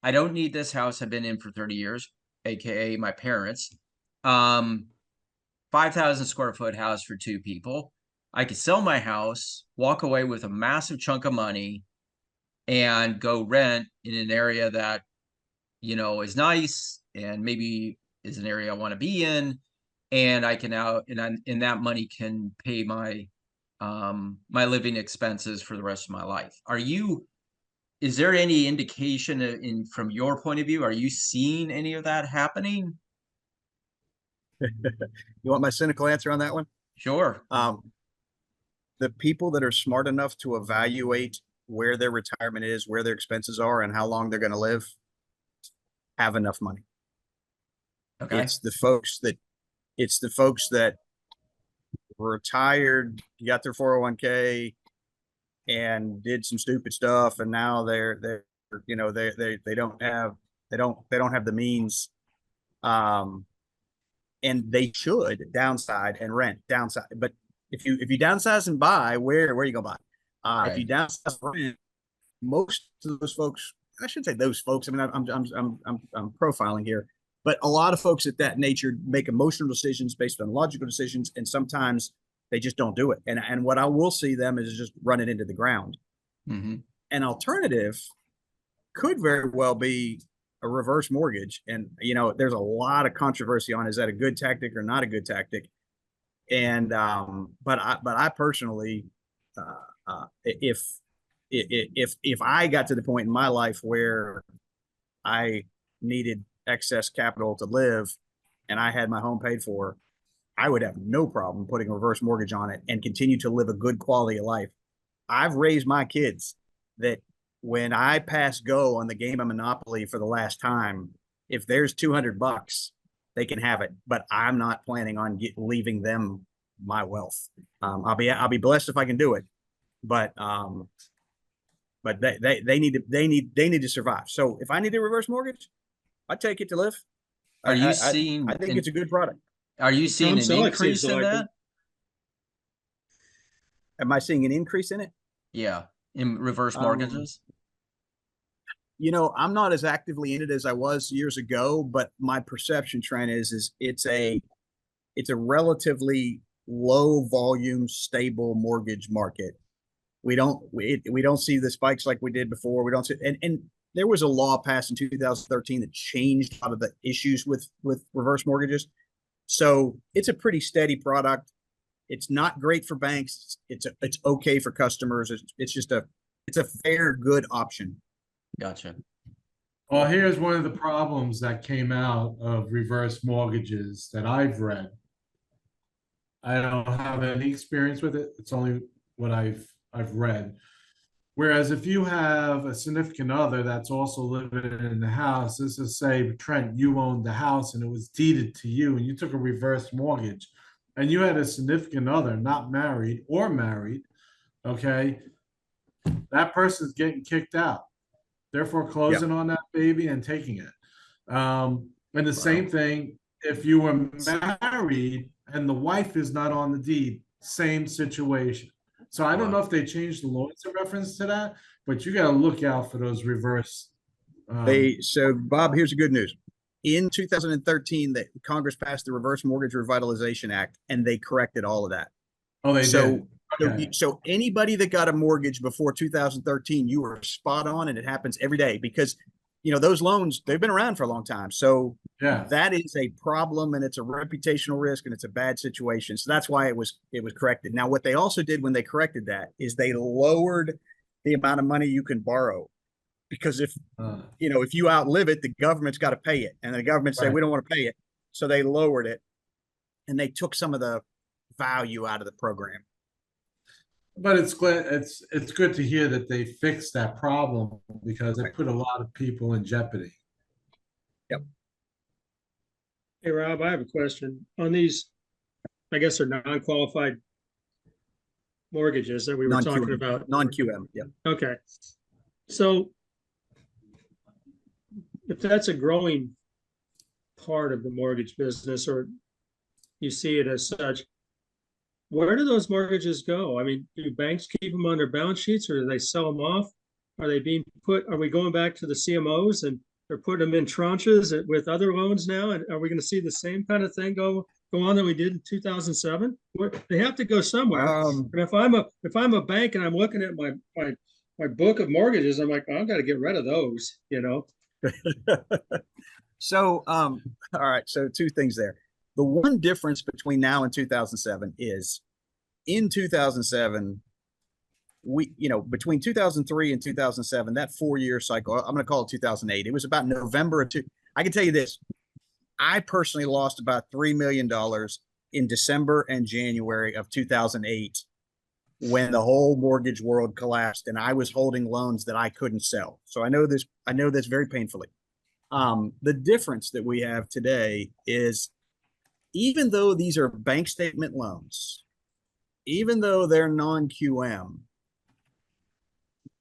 I don't need this house I've been in for 30 years, aka my parents. 5,000 square foot house for two people. I could sell my house, walk away with a massive chunk of money, and go rent in an area that, is nice and maybe is an area I want to be in. And I can and that money can pay my my living expenses for the rest of my life. Is there any indication from your point of view, are you seeing any of that happening? You want my cynical answer on that one? Sure. The people that are smart enough to evaluate where their retirement is, where their expenses are, and how long they're going to live have enough money. Okay. It's the folks that retired, got their 401k and did some stupid stuff, and now they don't have the means, and they should downside and rent downside. But if you downsize and buy, where are you gonna buy? Right. If you downsize and rent, most of those folks, I shouldn't say those folks, I mean, I'm profiling here, but a lot of folks at that nature make emotional decisions based on logical decisions, and sometimes they just don't do it. And what I will see them is just run it into the ground. Mm-hmm. An alternative could very well be a reverse mortgage. And, there's a lot of controversy on, is that a good tactic or not a good tactic? And, but I personally, if I got to the point in my life where I needed excess capital to live and I had my home paid for, I would have no problem putting a reverse mortgage on it and continue to live a good quality of life. I've raised my kids that when I pass go on the game of Monopoly for the last time, if there's $200, they can have it, but I'm not planning on leaving them my wealth. I'll be blessed if I can do it, but they need to survive. So if I need a reverse mortgage, I take it to live. Are you seeing? I think it's a good product. Are you seeing Tom an Selleck increase seems to in like that? Am I seeing an increase in it? Yeah, in reverse mortgages. I'm not as actively in it as I was years ago, but my perception trend is it's a relatively low volume, stable mortgage market. We don't see the spikes like we did before. We don't see, and there was a law passed in 2013 that changed a lot of the issues with reverse mortgages. So it's a pretty steady product. It's not great for banks. It's okay for customers. It's a fair, good option. Gotcha. Well, here's one of the problems that came out of reverse mortgages that I've read. I don't have any experience with it. It's only what I've read. Whereas if you have a significant other that's also living in the house, let's just say, Trent, you owned the house and it was deeded to you and you took a reverse mortgage and you had a significant other, not married or married, okay, that person's getting kicked out. They're foreclosing on that baby and taking it. And the same thing, if you were married and the wife is not on the deed, same situation. So I don't know if they changed the laws in reference to that, but you got to look out for those reverse. So Bob, here's the good news. In 2013, that Congress passed the Reverse Mortgage Revitalization Act, and they corrected all of that. Oh, they did. Okay. So anybody that got a mortgage before 2013, you were spot on, and it happens every day because those loans, they've been around for a long time. So that is a problem, and it's a reputational risk, and it's a bad situation. So that's why it was corrected. Now, what they also did when they corrected that is they lowered the amount of money you can borrow. because if Uh, if you outlive it, the government's got to pay it, and the government say Right. we don't want to pay it, so they lowered it, and they took some of the value out of the program. But it's good to hear that they fixed that problem because it put a lot of people in jeopardy. Yep. Hey, Rob, I have a question on these. I guess they're non-qualified mortgages that we were talking about. Non-QM. Yeah. Okay. So if that's a growing part of the mortgage business, or you see it as such, where do those mortgages go? I mean, do banks keep them on their balance sheets, or do they sell them off? Are we going back to the CMOs and they're putting them in tranches with other loans now? And are we going to see the same kind of thing go on that we did in 2007? They have to go somewhere. And if I'm a bank and I'm looking at my book of mortgages, I'm like, I've got to get rid of those, So, all right. So two things there. The one difference between now and 2007 is in 2007, between 2003 and 2007, that 4-year cycle, I'm going to call it 2008. It was about November of I can tell you this. I personally lost about $3 million in December and January of 2008 when the whole mortgage world collapsed and I was holding loans that I couldn't sell. So I know this very painfully. The difference that we have today is, even though these are bank statement loans, even though they're non-QM,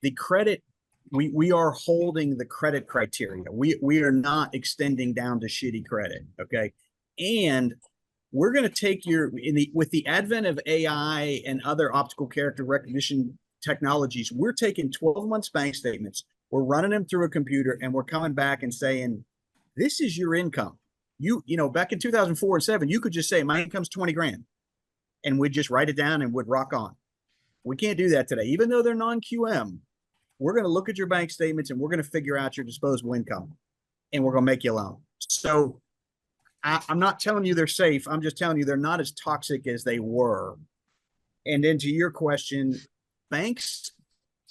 the credit, we are holding the credit criteria. We are not extending down to shitty credit. Okay. And we're going to take with the advent of AI and other optical character recognition technologies, we're taking 12 months bank statements, we're running them through a computer, and we're coming back and saying, this is your income. Back in 2004 and 2007, you could just say my income's 20 grand, and we'd just write it down and would rock on. We can't do that today. Even though they're non-QM, we're going to look at your bank statements and we're going to figure out your disposable income, and we're going to make you a loan. So I'm not telling you they're safe. I'm just telling you they're not as toxic as they were. And then to your question, banks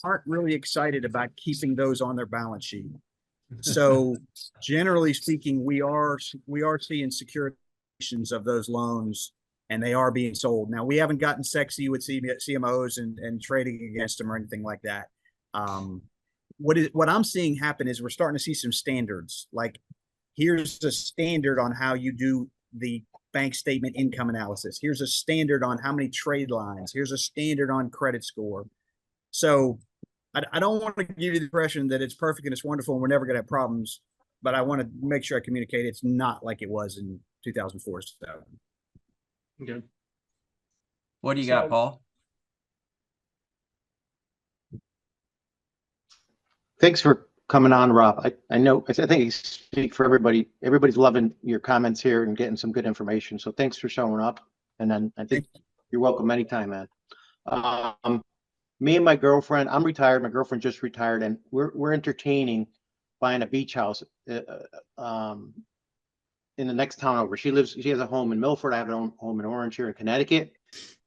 aren't really excited about keeping those on their balance sheet. So generally speaking, we are seeing securitizations of those loans, and they are being sold. Now, we haven't gotten sexy with CMOs and trading against them or anything like that. What I'm seeing happen is we're starting to see some standards. Like, here's a standard on how you do the bank statement income analysis. Here's a standard on how many trade lines. Here's a standard on credit score. So I don't want to give you the impression that it's perfect and it's wonderful and we're never going to have problems, but I want to make sure I communicate it's not like it was in 2004. Okay. What do you got, Paul? Thanks for coming on, Rob. I know, I think you speak for everybody. Everybody's loving your comments here and getting some good information. So thanks for showing up. And then I think you're welcome anytime, man. Me and my girlfriend, I'm retired. My girlfriend just retired, and we're entertaining buying a beach house in the next town over. She has a home in Milford. I have a home in Orange here in Connecticut.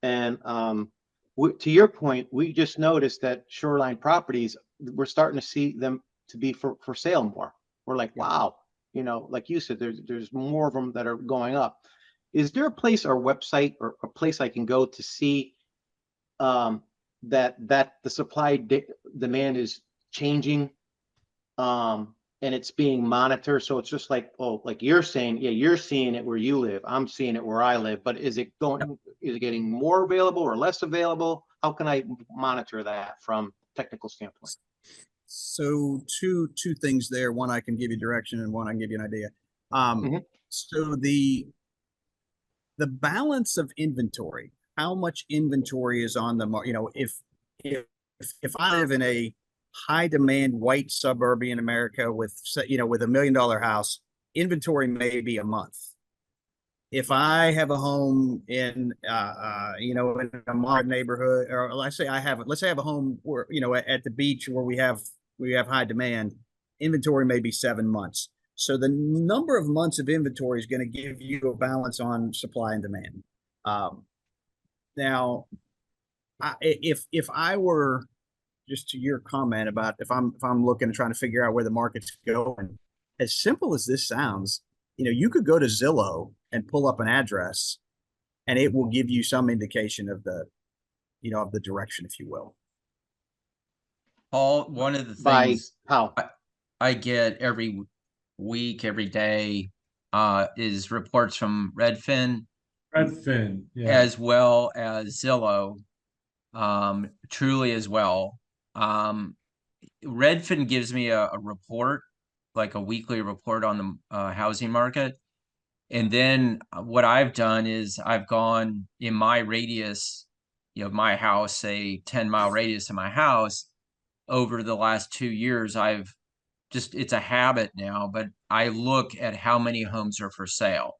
And to your point, we just noticed that shoreline properties, we're starting to see them to be for sale more. We're like, wow, like you said, there's more of them that are going up. Is there a place or website or a place I can go to see that the supply demand is changing, and it's being monitored? So it's just like, oh, like you're saying, yeah, you're seeing it where you live, I'm seeing it where I live, but is it getting more available or less available? How can I monitor that from a technical standpoint? So two things there. One, I can give you direction, and one, I can give you an idea. So the balance of inventory, how much inventory is on the market? If I live in a high demand white suburban America with $1 million house, inventory may be a month. If I have a home in in a modern neighborhood, or let's say I have a home where at the beach where we have high demand, inventory may be 7 months. So the number of months of inventory is going to give you a balance on supply and demand. Now, if I were just to your comment about if I'm looking and trying to figure out where the market's going, as simple as this sounds, you could go to Zillow and pull up an address, and it will give you some indication of of the direction, if you will. Paul, one of the By things how? I get every week, every day, is reports from Redfin Redfin, yeah. as well as Zillow, Truly as well. Redfin gives me a report, like a weekly report on the housing market. And then what I've done is I've gone in my radius, my house, say 10-mile radius of my house. Over the last 2 years, it's a habit now, but I look at how many homes are for sale.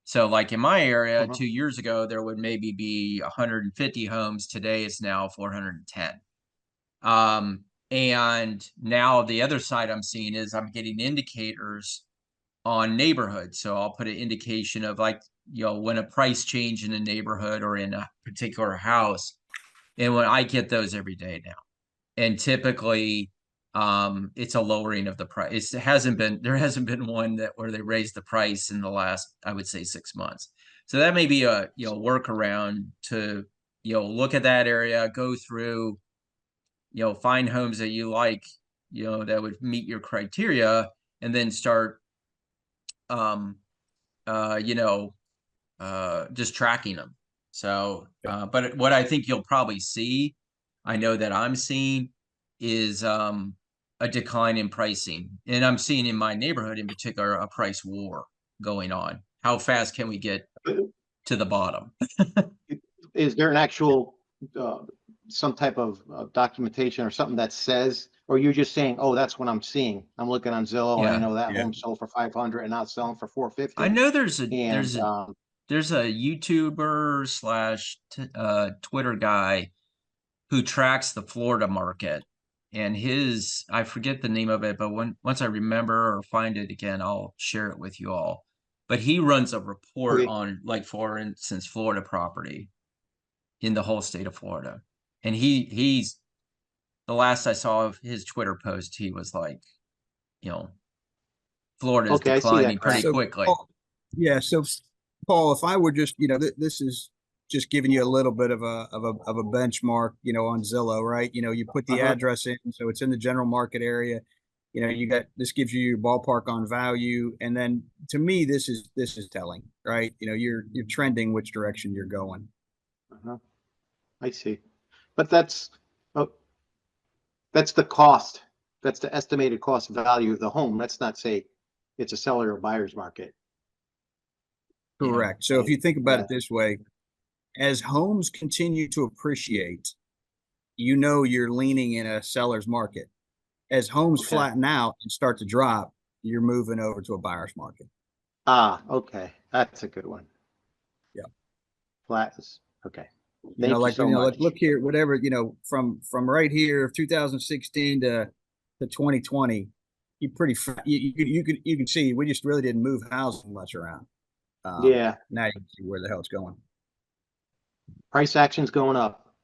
So like in my area, 2 years ago, there would maybe be 150 homes. Today it's now 410. And now the other side I'm seeing is I'm getting indicators on neighborhoods. So I'll put an indication of like, when a price change in a neighborhood or in a particular house. And when I get those every day now. And typically it's a lowering of the price. There hasn't been one where they raised the price in the last, I would say, 6 months. So that may be a workaround to look at that area, go through, find homes that you like, that would meet your criteria, and then start just tracking them. So but what I think you'll probably see, I know that I'm seeing, is a decline in pricing. And I'm seeing in my neighborhood in particular a price war going on. How fast can we get to the bottom? Is there an actual some type of documentation or something that says, or you're just saying, oh, that's what I'm seeing? I'm looking on Zillow and I know that home sold for 500 and now it's selling for 450. I know there's a YouTuber / Twitter guy who tracks the Florida market, and I forget the name of it, but once I remember or find it again, I'll share it with you all. But he runs a report on, like, for instance, Florida property in the whole state of Florida. And he's the last I saw of his Twitter post, he was like, Florida's declining pretty quickly. Yeah. So Paul, if I were just, this is just giving you a little bit of a benchmark, on Zillow, right? You put the address in, so it's in the general market area. This gives you your ballpark on value, and then to me, this is telling, right? You're trending which direction you're going. I see, but that's the cost. That's the estimated cost value of the home. Let's not say it's a seller or buyer's market. Correct. So if you think about it this way, as homes continue to appreciate, you're leaning in a seller's market. As homes flatten out and start to drop, you're moving over to a buyer's market. Okay. That's a good one. Yeah. Flat is okay. Thank you so much. Look here, whatever, from right here, 2016 to 2020, you can see we just really didn't move housing much around. Now you can see where the hell it's going. Price action's going up,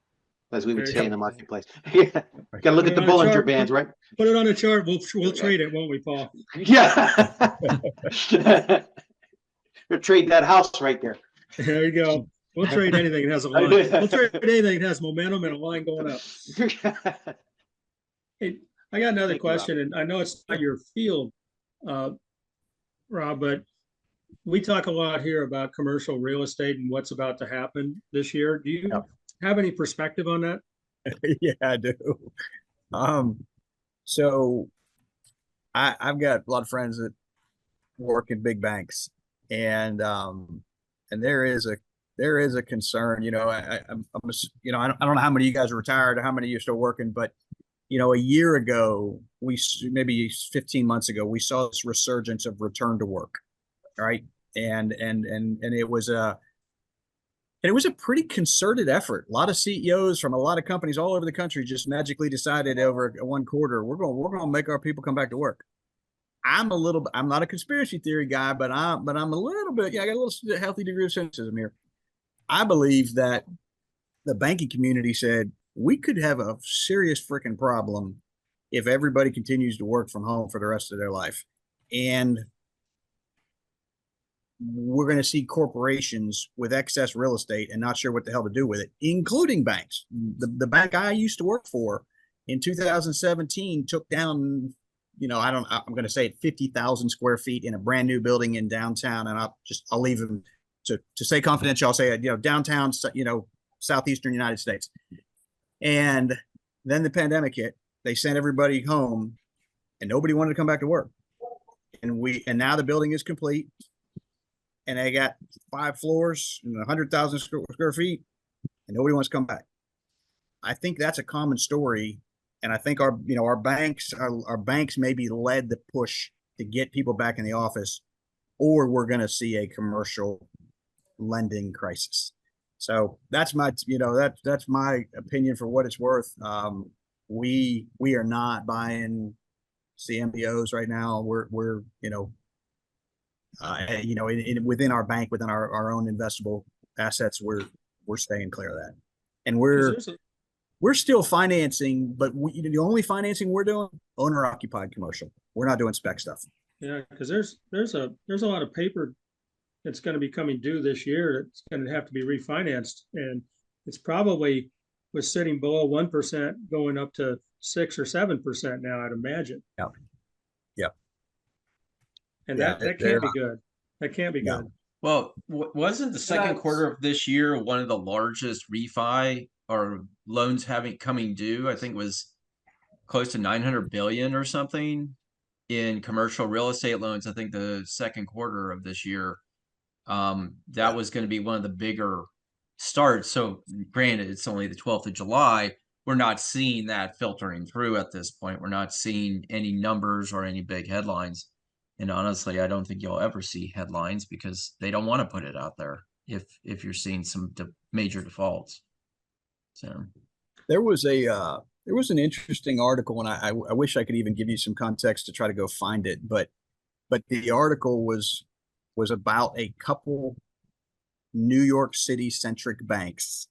as we would say in the marketplace. Got to look at the Bollinger Bands, right? Put it on a chart. We'll trade it, won't we, Paul? Yeah. We'll trade that house right there. There you go. We'll trade anything that has a line. We'll trade anything that has momentum and a line going up. Hey, I got another question, and I know it's not your field, Rob, but we talk a lot here about commercial real estate and what's about to happen this year. Do you have any perspective on that? Yeah, I do. So I've got a lot of friends that work in big banks, and there is a concern. I don't know how many of you guys are retired or how many of you are still working, but a year ago, maybe 15 months ago, we saw this resurgence of return to work, right? And it was a pretty concerted effort. A lot of CEOs from a lot of companies all over the country just magically decided over one quarter, we're going to make our people come back to work. I'm not a conspiracy theory guy, but I'm a little bit, I got a little healthy degree of cynicism here. I believe that the banking community said, we could have a serious freaking problem if everybody continues to work from home for the rest of their life. And we're going to see corporations with excess real estate and not sure what the hell to do with it, including banks. The bank I used to work for in 2017 took down, I'm going to say it, 50,000 square feet in a brand new building in downtown. And I'll leave them to stay confidential. I'll say, downtown, southeastern United States. And then the pandemic hit. They sent everybody home, and nobody wanted to come back to work. And now the building is complete, and they got 5 floors and 100,000 square feet, and nobody wants to come back. I think that's a common story, and I think our banks maybe led the push to get people back in the office, or we're going to see a commercial lending crisis. So that's my that's my opinion for what it's worth. We are not buying CMBOs right now. We're within our bank, within our own investable assets, we're staying clear of that. And we're still financing, but the only financing we're doing, owner occupied commercial. We're not doing spec stuff. Yeah, because there's a lot of paper that's going to be coming due this year. It's going to have to be refinanced, and it's probably was sitting below 1%, going up to 6 or 7% now, I'd imagine. Yep. And that can't be good. That can't be good. Well, wasn't the second quarter of this year one of the largest refi or loans coming due? I think it was close to 900 billion or something in commercial real estate loans. I think the second quarter of this year, that was going to be one of the bigger starts. So granted, it's only the 12th of July. We're not seeing that filtering through at this point. We're not seeing any numbers or any big headlines. And honestly, I don't think you'll ever see headlines because they don't want to put it out there if you're seeing some major defaults. So there was an interesting article, and I wish I could even give you some context to try to go find it, but the article was about a couple New York City centric banks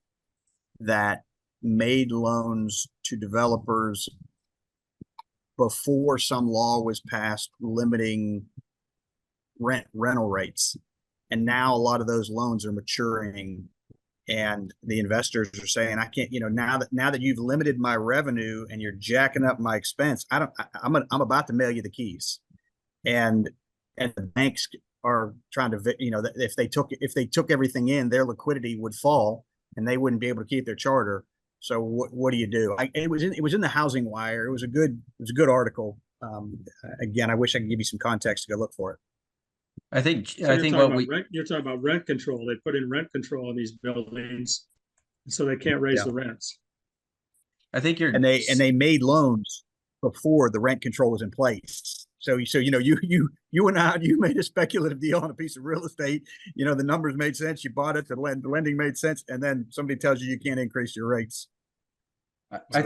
that made loans to developers before some law was passed limiting rental rates. And now a lot of those loans are maturing, and the investors are saying, I can't, now that you've limited my revenue and you're jacking up my expense, I'm about to mail you the keys. And the banks are trying to, if they took everything in, their liquidity would fall and they wouldn't be able to keep their charter. So what do you do? It was in the Housing Wire. It was a good article. Again, I wish I could give you some context to go look for it. I think you're talking about rent control. They put in rent control on these buildings, so they can't raise the rents. I think and they made loans before the rent control was in place. So you went out, you made a speculative deal on a piece of real estate. The numbers made sense. You bought it. The lending made sense, and then somebody tells you can't increase your rates. I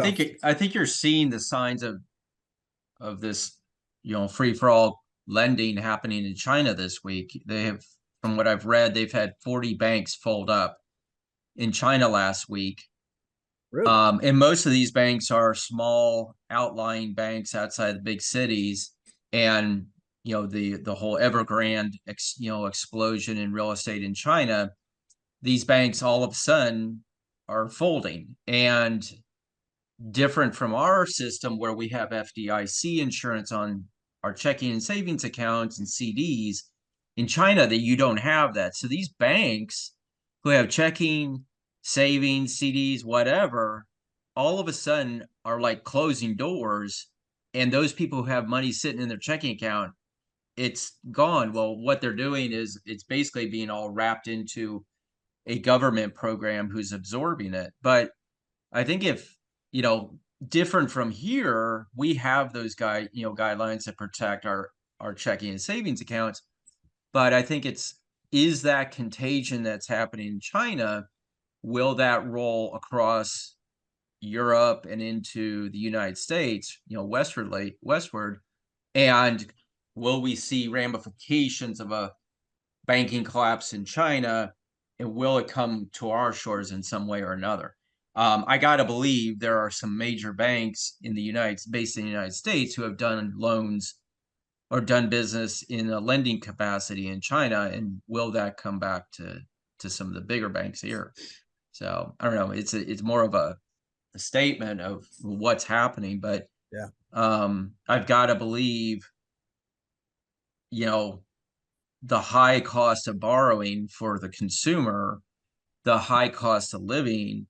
think you're seeing the signs of this, free for all lending happening in China this week. They have, from what I've read, they've had 40 banks fold up in China last week. Really? And most of these banks are small outlying banks outside the big cities. And the whole Evergrande explosion in real estate in China, these banks all of a sudden are folding. And different from our system where we have FDIC insurance on our checking and savings accounts and CDs, in China that you don't have that. So these banks who have checking, savings, CDs, whatever, all of a sudden are like closing doors. And those people who have money sitting in their checking account, it's gone. Well, what they're doing is it's basically being all wrapped into a government program who's absorbing it. But I think if, different from here, we have those guidelines that protect our checking and savings accounts. But I think is that contagion that's happening in China, will that roll across Europe and into the United States, westward, and will we see ramifications of a banking collapse in China, and will it come to our shores in some way or another? I gotta believe there are some major banks based in the United States who have done loans or done business in a lending capacity in China, and will that come back to some of the bigger banks here? So I don't know. It's more of a statement of what's happening, but Yeah. I've got to believe, the high cost of borrowing for the consumer, the high cost of living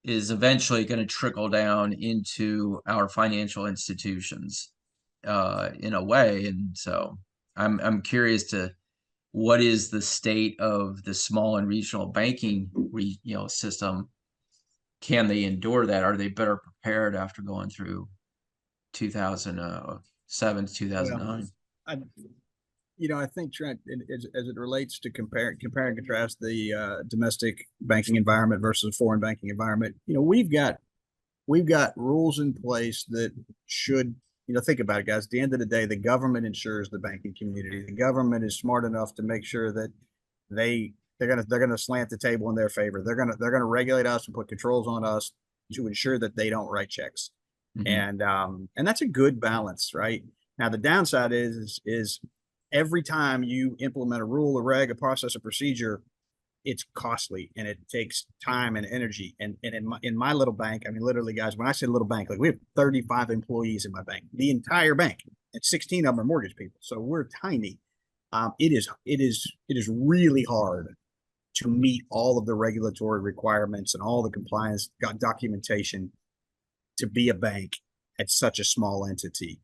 is eventually going to trickle down into our financial institutions in a way. And so I'm curious to what is the state of the small and regional banking system. Can they endure that? Are they better prepared after going through 2007 to 2009? I think, Trent, as it relates to compare and contrast the domestic banking environment versus foreign banking environment, we've got rules in place that should, think about it, guys. At the end of the day, the government insures the banking community. The government is smart enough to make sure that they're gonna slant the table in their favor. They're gonna regulate us and put controls on us to ensure that they don't write checks. And that's a good balance, right? Now the downside is every time you implement a rule, a reg, a process, a procedure, it's costly and it takes time and energy. And in my little bank, I mean, literally, guys, when I say little bank, like we have 35 employees in my bank, the entire bank, and 16 of them are mortgage people. So we're tiny. It is really hard to meet all of the regulatory requirements and all the compliance documentation to be a bank at such a small entity.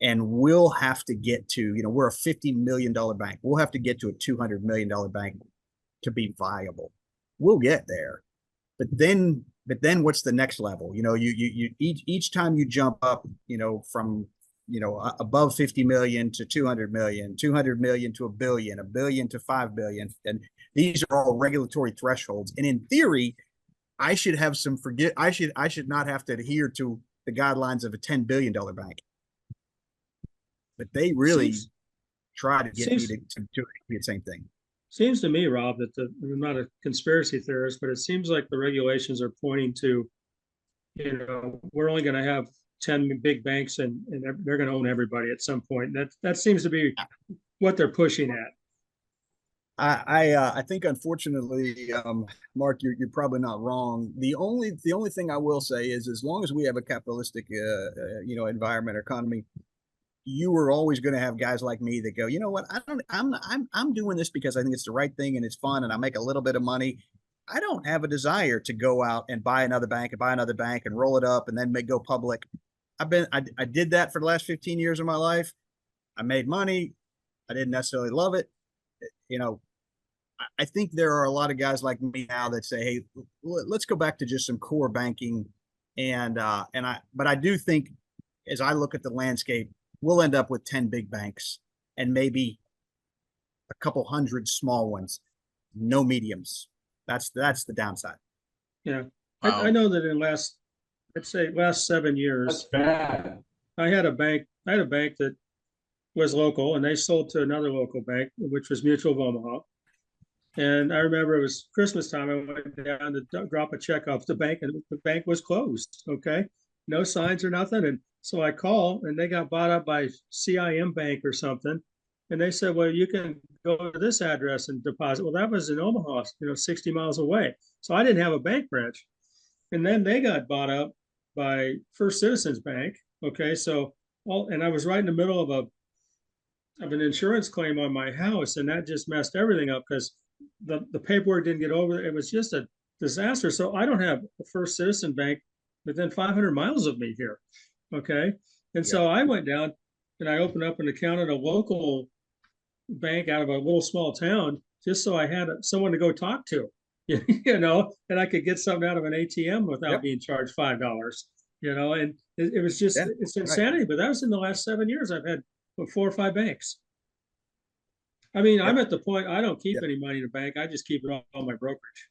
And we'll have to get to, we're a $50 million bank. We'll have to get to a $200 million bank to be viable. We'll get there. But then what's the next level? You each time you jump up, from, above 50 million to 200 million, 200 million to $1 billion, $1 billion to 5 billion. And these are all regulatory thresholds. And in theory, I should not have to adhere to the guidelines of a $10 billion bank. But they really try to get me to do the same thing. Seems to me, Rob, that I'm not a conspiracy theorist, but it seems like the regulations are pointing to, we're only going to have 10 big banks and they're going to own everybody at some point. That seems to be what they're pushing at. I think, unfortunately, Mark, you're probably not wrong. The only thing I will say is, as long as we have a capitalistic, environment or economy, you are always going to have guys like me that go, you know what, I'm doing this because I think it's the right thing and it's fun and I make a little bit of money. I don't have a desire to go out and buy another bank and roll it up and then go public. I did that for the last 15 years of my life. I made money. I didn't necessarily love it. I think there are a lot of guys like me now that say, hey, let's go back to just some core banking. But I do think, as I look at the landscape, we'll end up with 10 big banks and maybe a couple hundred small ones, no mediums. That's the downside. Yeah. Wow. I know that in last 7 years, that's bad. I had a bank that was local and they sold to another local bank, which was Mutual of Omaha. And I remember it was Christmas time. I went down to drop a check off the bank and the bank was closed. Okay. No signs or nothing. And so I call and they got bought up by CIM Bank or something. And they said, well, you can go to this address and deposit. Well, that was in Omaha, 60 miles away. So I didn't have a bank branch. And then they got bought up by First Citizens Bank. Okay. So and I was right in the middle of an insurance claim on my house. And that just messed everything up because the paperwork didn't get over. It was just a disaster. So I don't have a First Citizen Bank within 500 miles of me here. Okay. And so I went down and I opened up an account at a local bank out of a little small town, just so I had someone to go talk to, and I could get something out of an ATM without being charged $5, and it was just, it's insanity. Right. But that was in the last 7 years. I've had 4 or 5 banks. I mean, I'm at the point, I don't keep any money in the bank. I just keep it on my brokerage.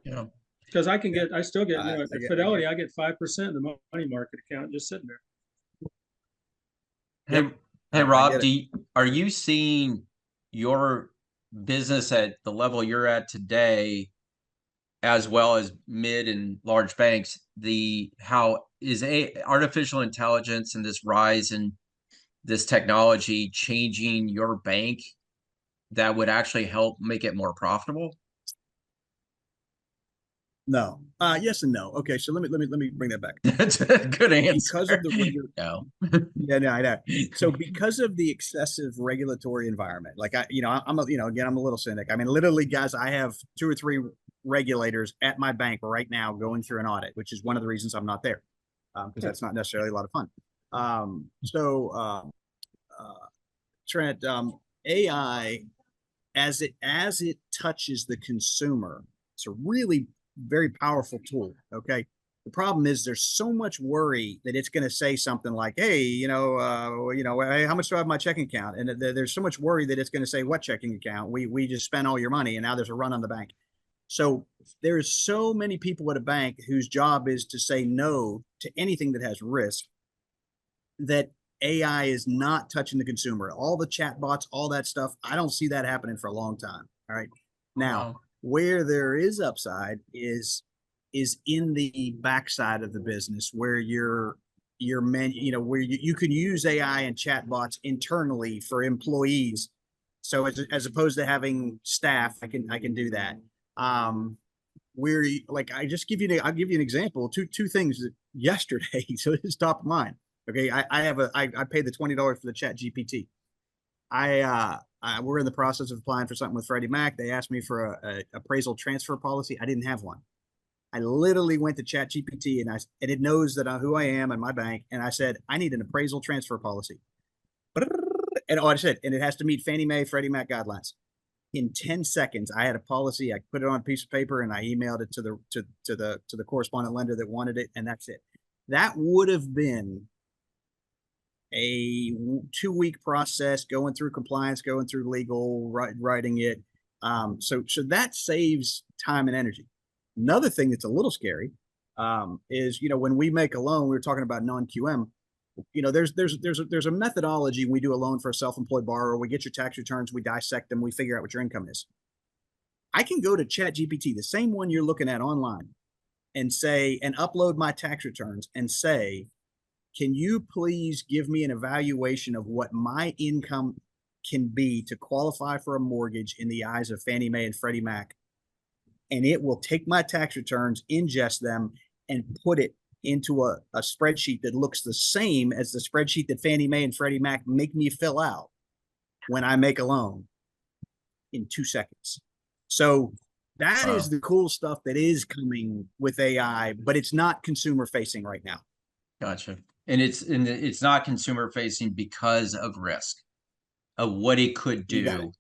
Yeah. Because I still get, at Fidelity, I get 5% in the money market account just sitting there. Hey, Rob, are you seeing your business at the level you're at today as well as mid and large banks, how is artificial intelligence and this rise in this technology changing your bank that would actually help make it more profitable? No. Yes and no. Okay, so let me bring that back. That's a good answer. Because of the no. Yeah, no, I know. So because of the excessive regulatory environment, like I'm again, I'm a little cynic. I mean, literally, guys, I have 2 or 3 regulators at my bank right now going through an audit, which is one of the reasons I'm not there, because that's not necessarily a lot of fun. Trent, AI, as it touches the consumer, it's a really very powerful tool. Okay. The problem is there's so much worry that it's going to say something like, "Hey, hey, how much do I have in my checking account?" And there's so much worry that it's going to say, "What checking account? We just spent all your money, and now there's a run on the bank." So there's so many people at a bank whose job is to say no to anything that has risk, that AI is not touching the consumer. All the chat bots, all that stuff, I don't see that happening for a long time. All right. Now, Wow. where there is upside is in the backside of the business, where where you can use AI and chat bots internally for employees. So as opposed to having staff, I can do that. Where like I'll give you an example. Two things yesterday. So this is top of mind. Okay, I paid the $20 for the Chat GPT. We're in the process of applying for something with Freddie Mac. They asked me for a appraisal transfer policy. I didn't have one. I literally went to Chat GPT and it knows that who I am and my bank, and I said I need an appraisal transfer policy. And I said, and it has to meet Fannie Mae, Freddie Mac guidelines. In 10 seconds, I had a policy. I put it on a piece of paper and I emailed it to the correspondent lender that wanted it, and that's it. That would have been a 2-week process, going through compliance, going through legal, writing it. So that saves time and energy. Another thing that's a little scary is, when we make a loan, we were talking about non-QM. There's a methodology. We do a loan for a self-employed borrower. We get your tax returns, we dissect them, we figure out what your income is. I can go to Chat GPT, the same one you're looking at online, and upload my tax returns and say, can you please give me an evaluation of what my income can be to qualify for a mortgage in the eyes of Fannie Mae and Freddie Mac? And it will take my tax returns, ingest them, and put it into a spreadsheet that looks the same as the spreadsheet that Fannie Mae and Freddie Mac make me fill out when I make a loan, in 2 seconds. So that is the cool stuff that is coming with AI, but it's not consumer facing right now. Gotcha. And it's not consumer facing because of risk of what it could do.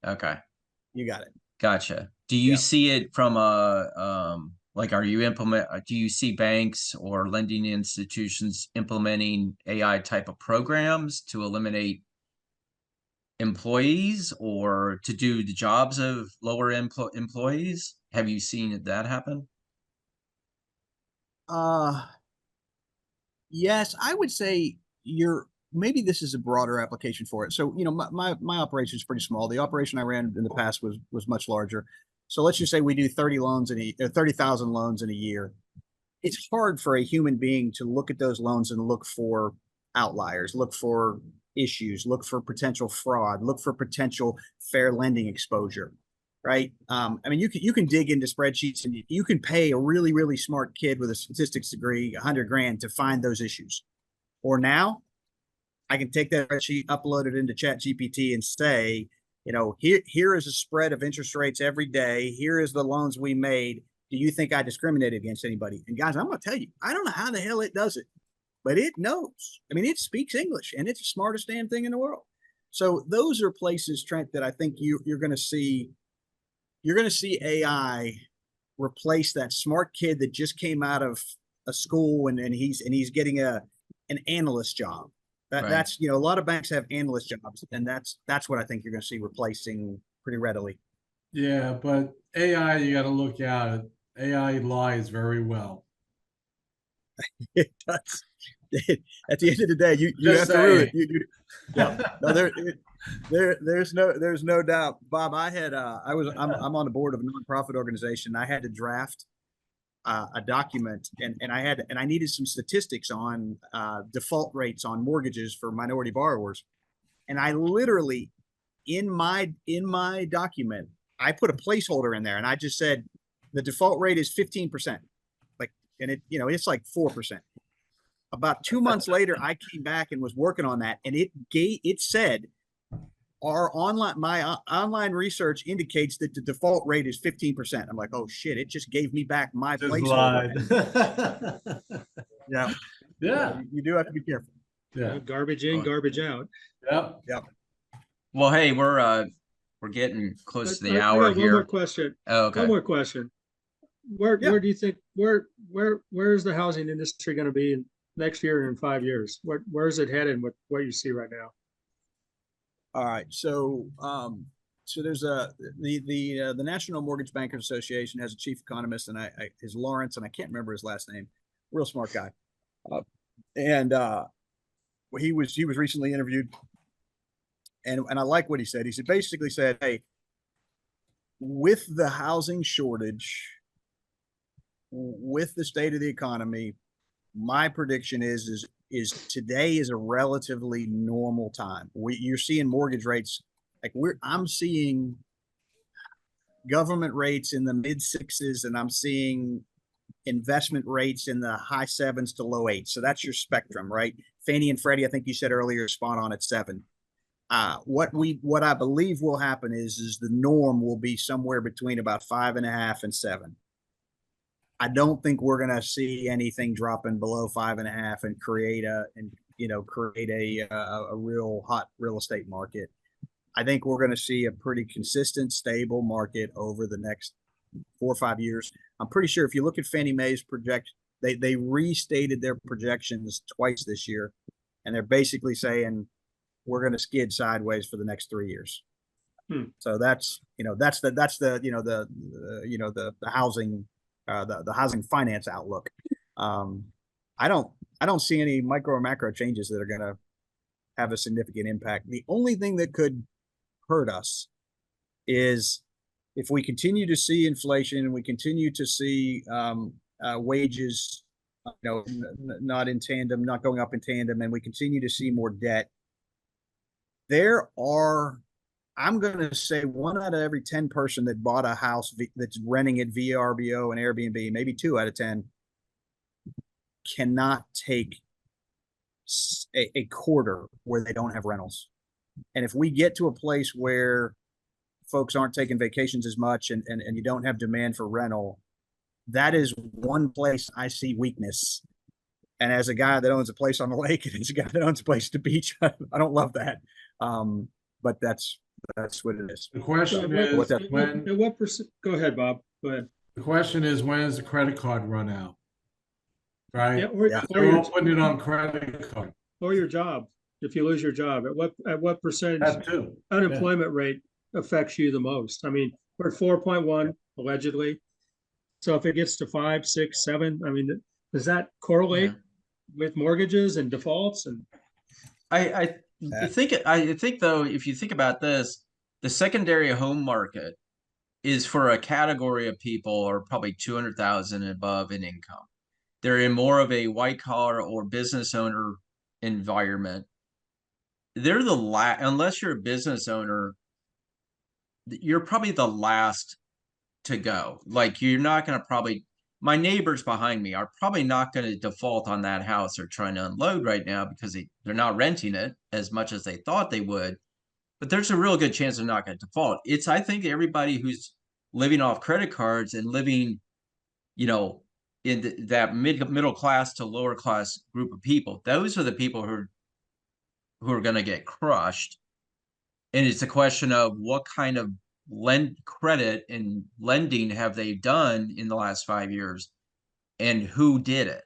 Okay. You got it. Gotcha. Do you see it from do you see banks or lending institutions implementing AI type of programs to eliminate employees or to do the jobs of lower employees? Have you seen that happen? Yes, I would say maybe this is a broader application for it. So, my operation is pretty small. The operation I ran in the past was much larger. So let's just say we do 30,000 loans in a year. It's hard for a human being to look at those loans and look for outliers, look for issues, look for potential fraud, look for potential fair lending exposure, right? I mean, you can dig into spreadsheets and you can pay a really, really smart kid with a statistics degree $100,000 to find those issues. Or now, I can take that spreadsheet, upload it into Chat GPT, and say, here is a spread of interest rates every day. Here is the loans we made. Do you think I discriminated against anybody? And guys, I'm going to tell you, I don't know how the hell it does it, but it knows. I mean, it speaks English, and it's the smartest damn thing in the world. So those are places, Trent, that I think you're going to see. You're going to see AI replace that smart kid that just came out of a school and he's getting an analyst job. That's a lot of banks have analyst jobs, and that's what I think you're going to see replacing pretty readily. Yeah, but AI, you got to look at it. AI lies very well. It does. at the end of the day, you Just have to rule it. saying. Yeah, no, there's no doubt, Bob. I'm on the board of a nonprofit organization. I had to draft a document, and I needed some statistics on default rates on mortgages for minority borrowers, and I literally in my document I put a placeholder in there, and I just said the default rate is 15%, like, and it's like 4%. About 2 months later, I came back and was working on that, and it said my online research indicates that the default rate is 15%. I'm like, oh shit, it just gave me back my Just placeholder. lied. Yeah. Yeah. You do have to be careful. Yeah. Garbage in, garbage out. Yep. Yep. Well, hey, we're getting close to the I hour got here. one more question. Oh, okay. One more question. Where Yeah. do you think where is the housing industry going to be in next year and in 5 years? Where is it headed with what you see right now? All right. So there's the National Mortgage Bankers Association has a chief economist, and is Lawrence, and I can't remember his last name. Real smart guy. And he was recently interviewed, and I like what he said. He basically said, hey, with the housing shortage, with the state of the economy, my prediction is today is a relatively normal time. You're seeing mortgage rates, like I'm seeing government rates in the mid 6s, and I'm seeing investment rates in the high 7s to low 8s. So that's your spectrum, right? Fannie and Freddie, I think you said earlier, spot on at 7. What I believe will happen is the norm will be somewhere between about 5.5 and 7. I don't think we're going to see anything dropping below 5.5 and create a real hot real estate market. I think we're going to see a pretty consistent, stable market over the next 4 or 5 years. I'm pretty sure if you look at Fannie Mae's they restated their projections twice this year, and they're basically saying we're going to skid sideways for the next 3 years. So that's the housing. The housing finance outlook. I don't see any micro or macro changes that are going to have a significant impact. The only thing that could hurt us is if we continue to see inflation and we continue to see wages, not in tandem, not going up in tandem, and we continue to see more debt. I'm going to say 1 out of every 10 person that bought a house that's renting it via RBO and Airbnb, maybe 2 out of 10, cannot take a quarter where they don't have rentals. And if we get to a place where folks aren't taking vacations as much and you don't have demand for rental, that is one place I see weakness. And as a guy that owns a place on the lake and as a guy that owns a place at the beach, I don't love that. But that's what it is. The question is when. What percent? Go ahead, Bob. Go ahead. The question is, when does the credit card run out? Right? Yeah, They're all putting it on credit card. Or your job. If you lose your job, at what percentage That too. unemployment rate affects you the most? I mean, we're at 4.1 allegedly. So if it gets to 5, 6, 7, I mean, does that correlate with mortgages and defaults? And I think though, if you think about this, the secondary home market is for a category of people or probably 200,000 and above in income. They're in more of a white collar or business owner environment. They're unless you're a business owner, you're probably the last to go. Like you're not going to my neighbors behind me are probably not going to default on that house they're trying to unload right now because they're not renting it as much as they thought they would. But there's a real good chance they're not going to default. I think everybody who's living off credit cards and living, in that middle class to lower class group of people, those are the people who are going to get crushed. And it's a question of what kind of credit and lending have they done in the last 5 years and who did it.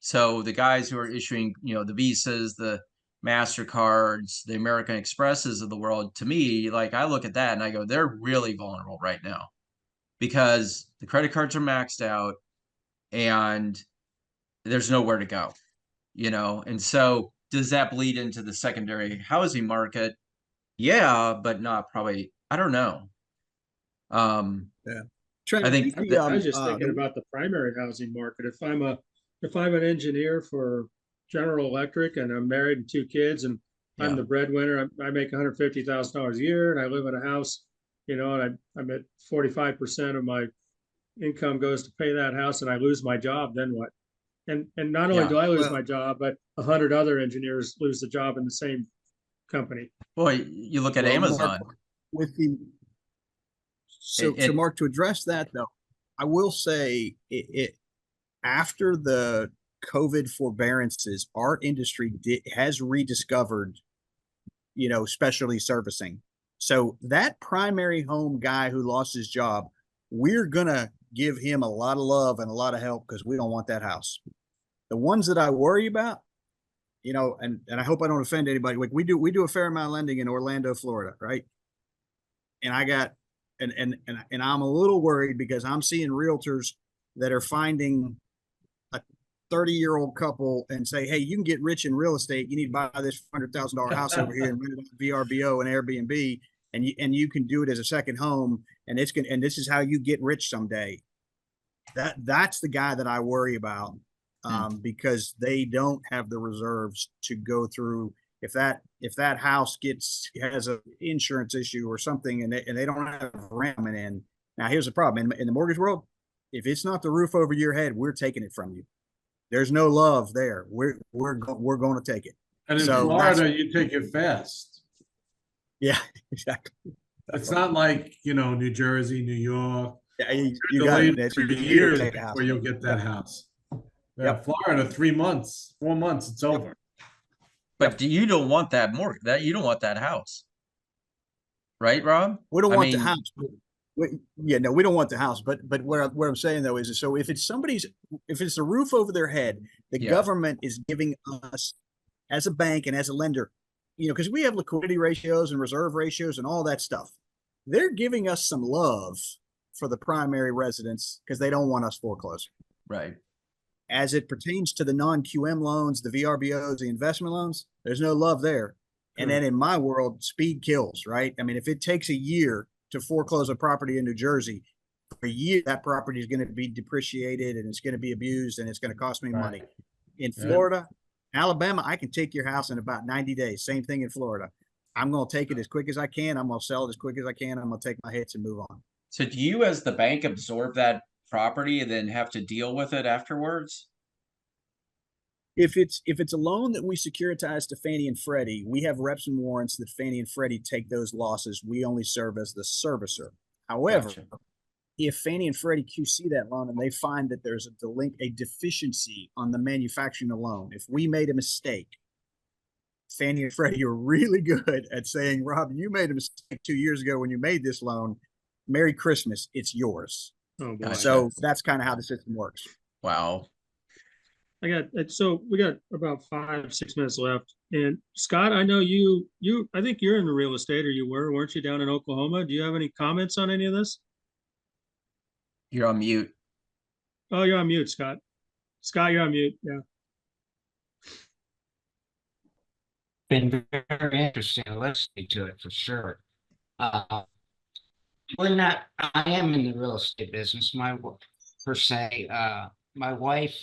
So the guys who are issuing, the Visas, the MasterCards, the American Expresses of the world, to me, like I look at that and I go, they're really vulnerable right now because the credit cards are maxed out and there's nowhere to go. And so does that bleed into the secondary housing market? Yeah, but not probably, I don't know. Yeah. Trent, I think I was just thinking about the primary housing market. If I'm an engineer for General Electric and I'm married and two kids and I'm Yeah. the breadwinner, I make $150,000 a year and I live in a house, and I'm at 45% of my income goes to pay that house and I lose my job, then what? And not only Yeah. do I lose Well, my job, but 100 other engineers lose the job in the same company. boy, you look at well, Mark, Amazon. with the so It Mark, to address that though, I will say it after the COVID forbearances, our industry has rediscovered, specialty servicing. So that primary home guy who lost his job, we're gonna give him a lot of love and a lot of help because we don't want that house. The ones that I worry about, and I hope I don't offend anybody. Like we do a fair amount of lending in Orlando, Florida, right? And I got and I'm a little worried because I'm seeing realtors that are finding a 30-year-old couple and say, hey, you can get rich in real estate. You need to buy this $100,000 house over here and rent it out VRBO and Airbnb, and you can do it as a second home, and this is how you get rich someday. That's the guy that I worry about, because they don't have the reserves to go through. If that house has an insurance issue or something, and they don't have rent coming in. Now here's the problem in the mortgage world: if it's not the roof over your head, we're taking it from you. There's no love there. We're going to take it. And in So Florida, you take it fast. Yeah, exactly. It's not like, New Jersey, New York. Yeah, you You're got delayed it. for You years take a house. before you'll get that house. Yeah, Yep. Florida, 3 months, 4 months, it's over. But you don't want that you don't want that house. Right, Rob? We don't I want the mean, house. No, we don't want the house. But what I'm saying though is, so if it's the roof over their head, the Yeah. government is giving us as a bank and as a lender, because we have liquidity ratios and reserve ratios and all that stuff. They're giving us some love for the primary residents because they don't want us foreclosed. right. As it pertains to the non-QM loans, the VRBOs, the investment loans, there's no love there. And then in my world, speed kills, right? I mean, if it takes a year to foreclose a property in New Jersey, for a year, that property is going to be depreciated and it's going to be abused and it's going to cost me money. In Florida, Alabama, I can take your house in about 90 days. Same thing in Florida. I'm going to take it as quick as I can. I'm going to sell it as quick as I can. I'm going to take my hits and move on. So do you as the bank absorb that property and then have to deal with it afterwards? If it's a loan that we securitize to Fannie and Freddie, we have reps and warrants that Fannie and Freddie take those losses. We only serve as the servicer. However, Gotcha. if Fannie and Freddie QC that loan and they find that there's a deficiency on the manufacturing of the loan, if we made a mistake, Fannie and Freddie are really good at saying, Rob, you made a mistake 2 years ago when you made this loan. Merry Christmas, it's yours. Oh, boy. Gotcha. So that's kind of how the system works. Wow. So we got about 5-6 minutes left. And Scott, I know I think you're in the real estate, or weren't you down in Oklahoma? Do you have any comments on any of this? You're on mute. Oh, you're on mute, Scott. Scott, you're on mute. Yeah. Been very interesting listening to it for sure. I am in the real estate business, per se. My wife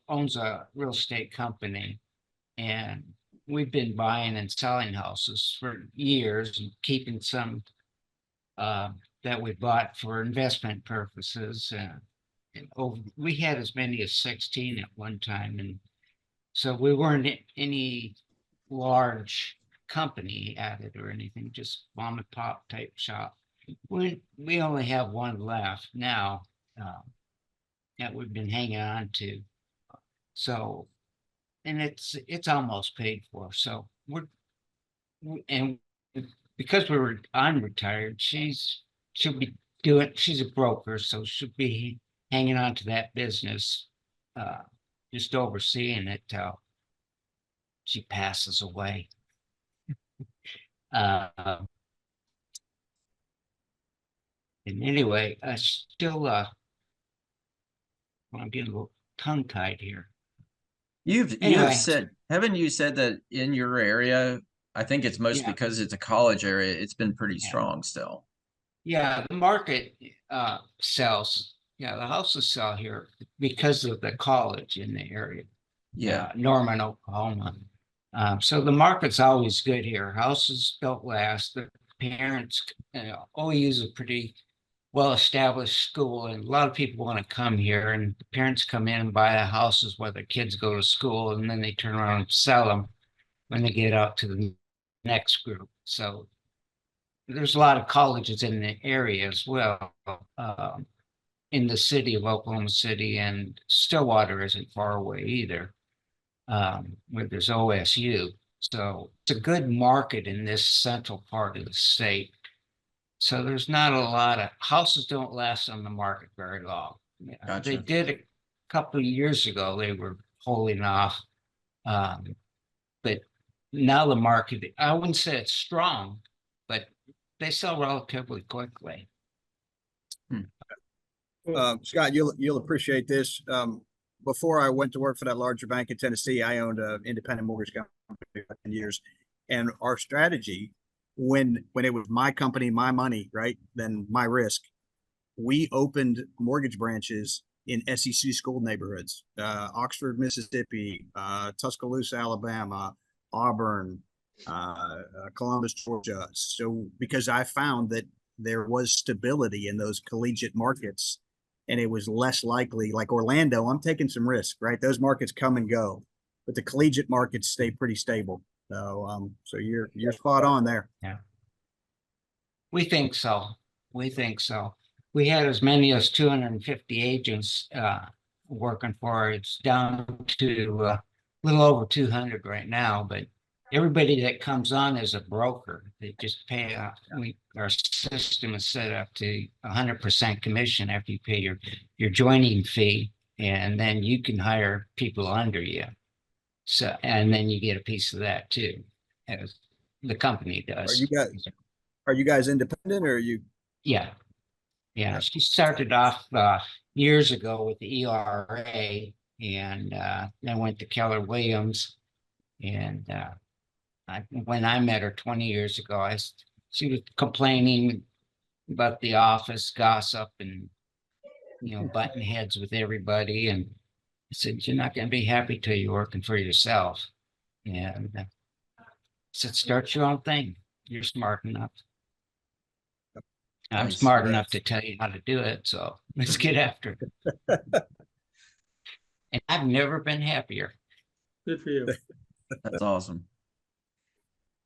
owns a real estate company, and we've been buying and selling houses for years and keeping some that we bought for investment purposes. We had as many as 16 at one time, and so we weren't any large company at it or anything, just mom and pop type shop. We only have one left now that we've been hanging on to. So, and it's almost paid for. So because I'm retired, she's a broker, so she'll be hanging on to that business, just overseeing it till she passes away. And anyway, I still I'm getting a little tongue-tied here. You've Anyway. said, haven't you said that in your area, I think it's mostly Yeah. because it's a college area, it's been pretty Yeah. strong still. Yeah, the market sells. Yeah, the houses sell here because of the college in the area. Yeah, Norman, Oklahoma. So the market's always good here. Houses don't last. The parents, OU is a pretty well-established school, and a lot of people want to come here. And the parents come in and buy the houses where their kids go to school, and then they turn around and sell them when they get out to the next group. So there's a lot of colleges in the area as well. In the city of Oklahoma City, and Stillwater isn't far away either, where there's OSU. So it's a good market in this central part of the state. So there's not a lot of houses don't last on the market very long. Yeah, Gotcha. They did a couple of years ago, they were holding off. But now the market, I wouldn't say it's strong, but they sell relatively quickly. Scott, you'll appreciate this. Before I went to work for that larger bank in Tennessee, I owned an independent mortgage company for 10 years. And our strategy, when it was my company, my money, right, then my risk, we opened mortgage branches in SEC school neighborhoods, Oxford, Mississippi, Tuscaloosa, Alabama, Auburn, Columbus, Georgia. So because I found that there was stability in those collegiate markets, and it was less likely, like Orlando, I'm taking some risk, right? Those markets come and go, but the collegiate markets stay pretty stable. So you're spot on there. Yeah. We think so. We think so. We had as many as 250 agents working for it. It's down to a little over 200 right now, but everybody that comes on is a broker. They just pay. Our system is set up to 100% commission after you pay your joining fee, and then you can hire people under you. So, and then you get a piece of that too, as the company does. Are you guys independent, or are you? Yeah. She started off years ago with the ERA, and then went to Keller Williams, and when I met her 20 years ago, she was complaining about the office gossip and, butting heads with everybody. And I said, you're not going to be happy till you're working for yourself. And I said, start your own thing. You're smart enough. I'm Nice. smart enough to tell you how to do it. So let's get after it. And I've never been happier. Good for you. That's awesome.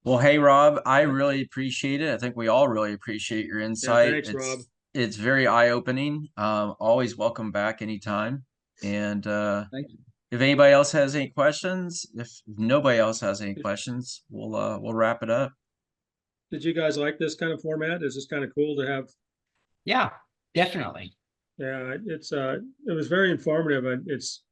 Well, hey, Rob, I really appreciate it. I think we all really appreciate your insight. Thanks, Rob. It's very eye-opening. Always welcome back anytime. And Thank you. if anybody else has any questions, if nobody else has any questions, we'll wrap it up. Did you guys like this kind of format? Is this kind of cool to have? Yeah, definitely. Yeah, it was very informative, and it's,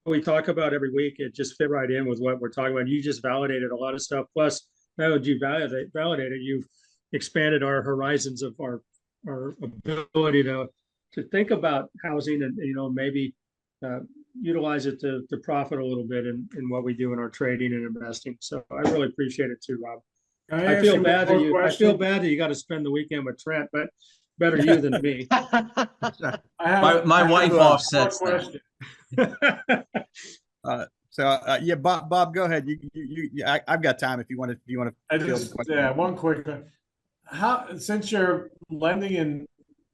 we talk about every week. It just fit right in with what we're talking about. You just validated a lot of stuff. Plus, now that you validated, you've expanded our horizons of our ability to think about housing and, maybe utilize it to profit a little bit in what we do in our trading and investing. So I really appreciate it too, Rob. I feel bad that you got to spend the weekend with Trent, but better you than me. My wife offsets that. Yeah, Bob, go ahead. I've got time if you want to. One quick one. Since you're lending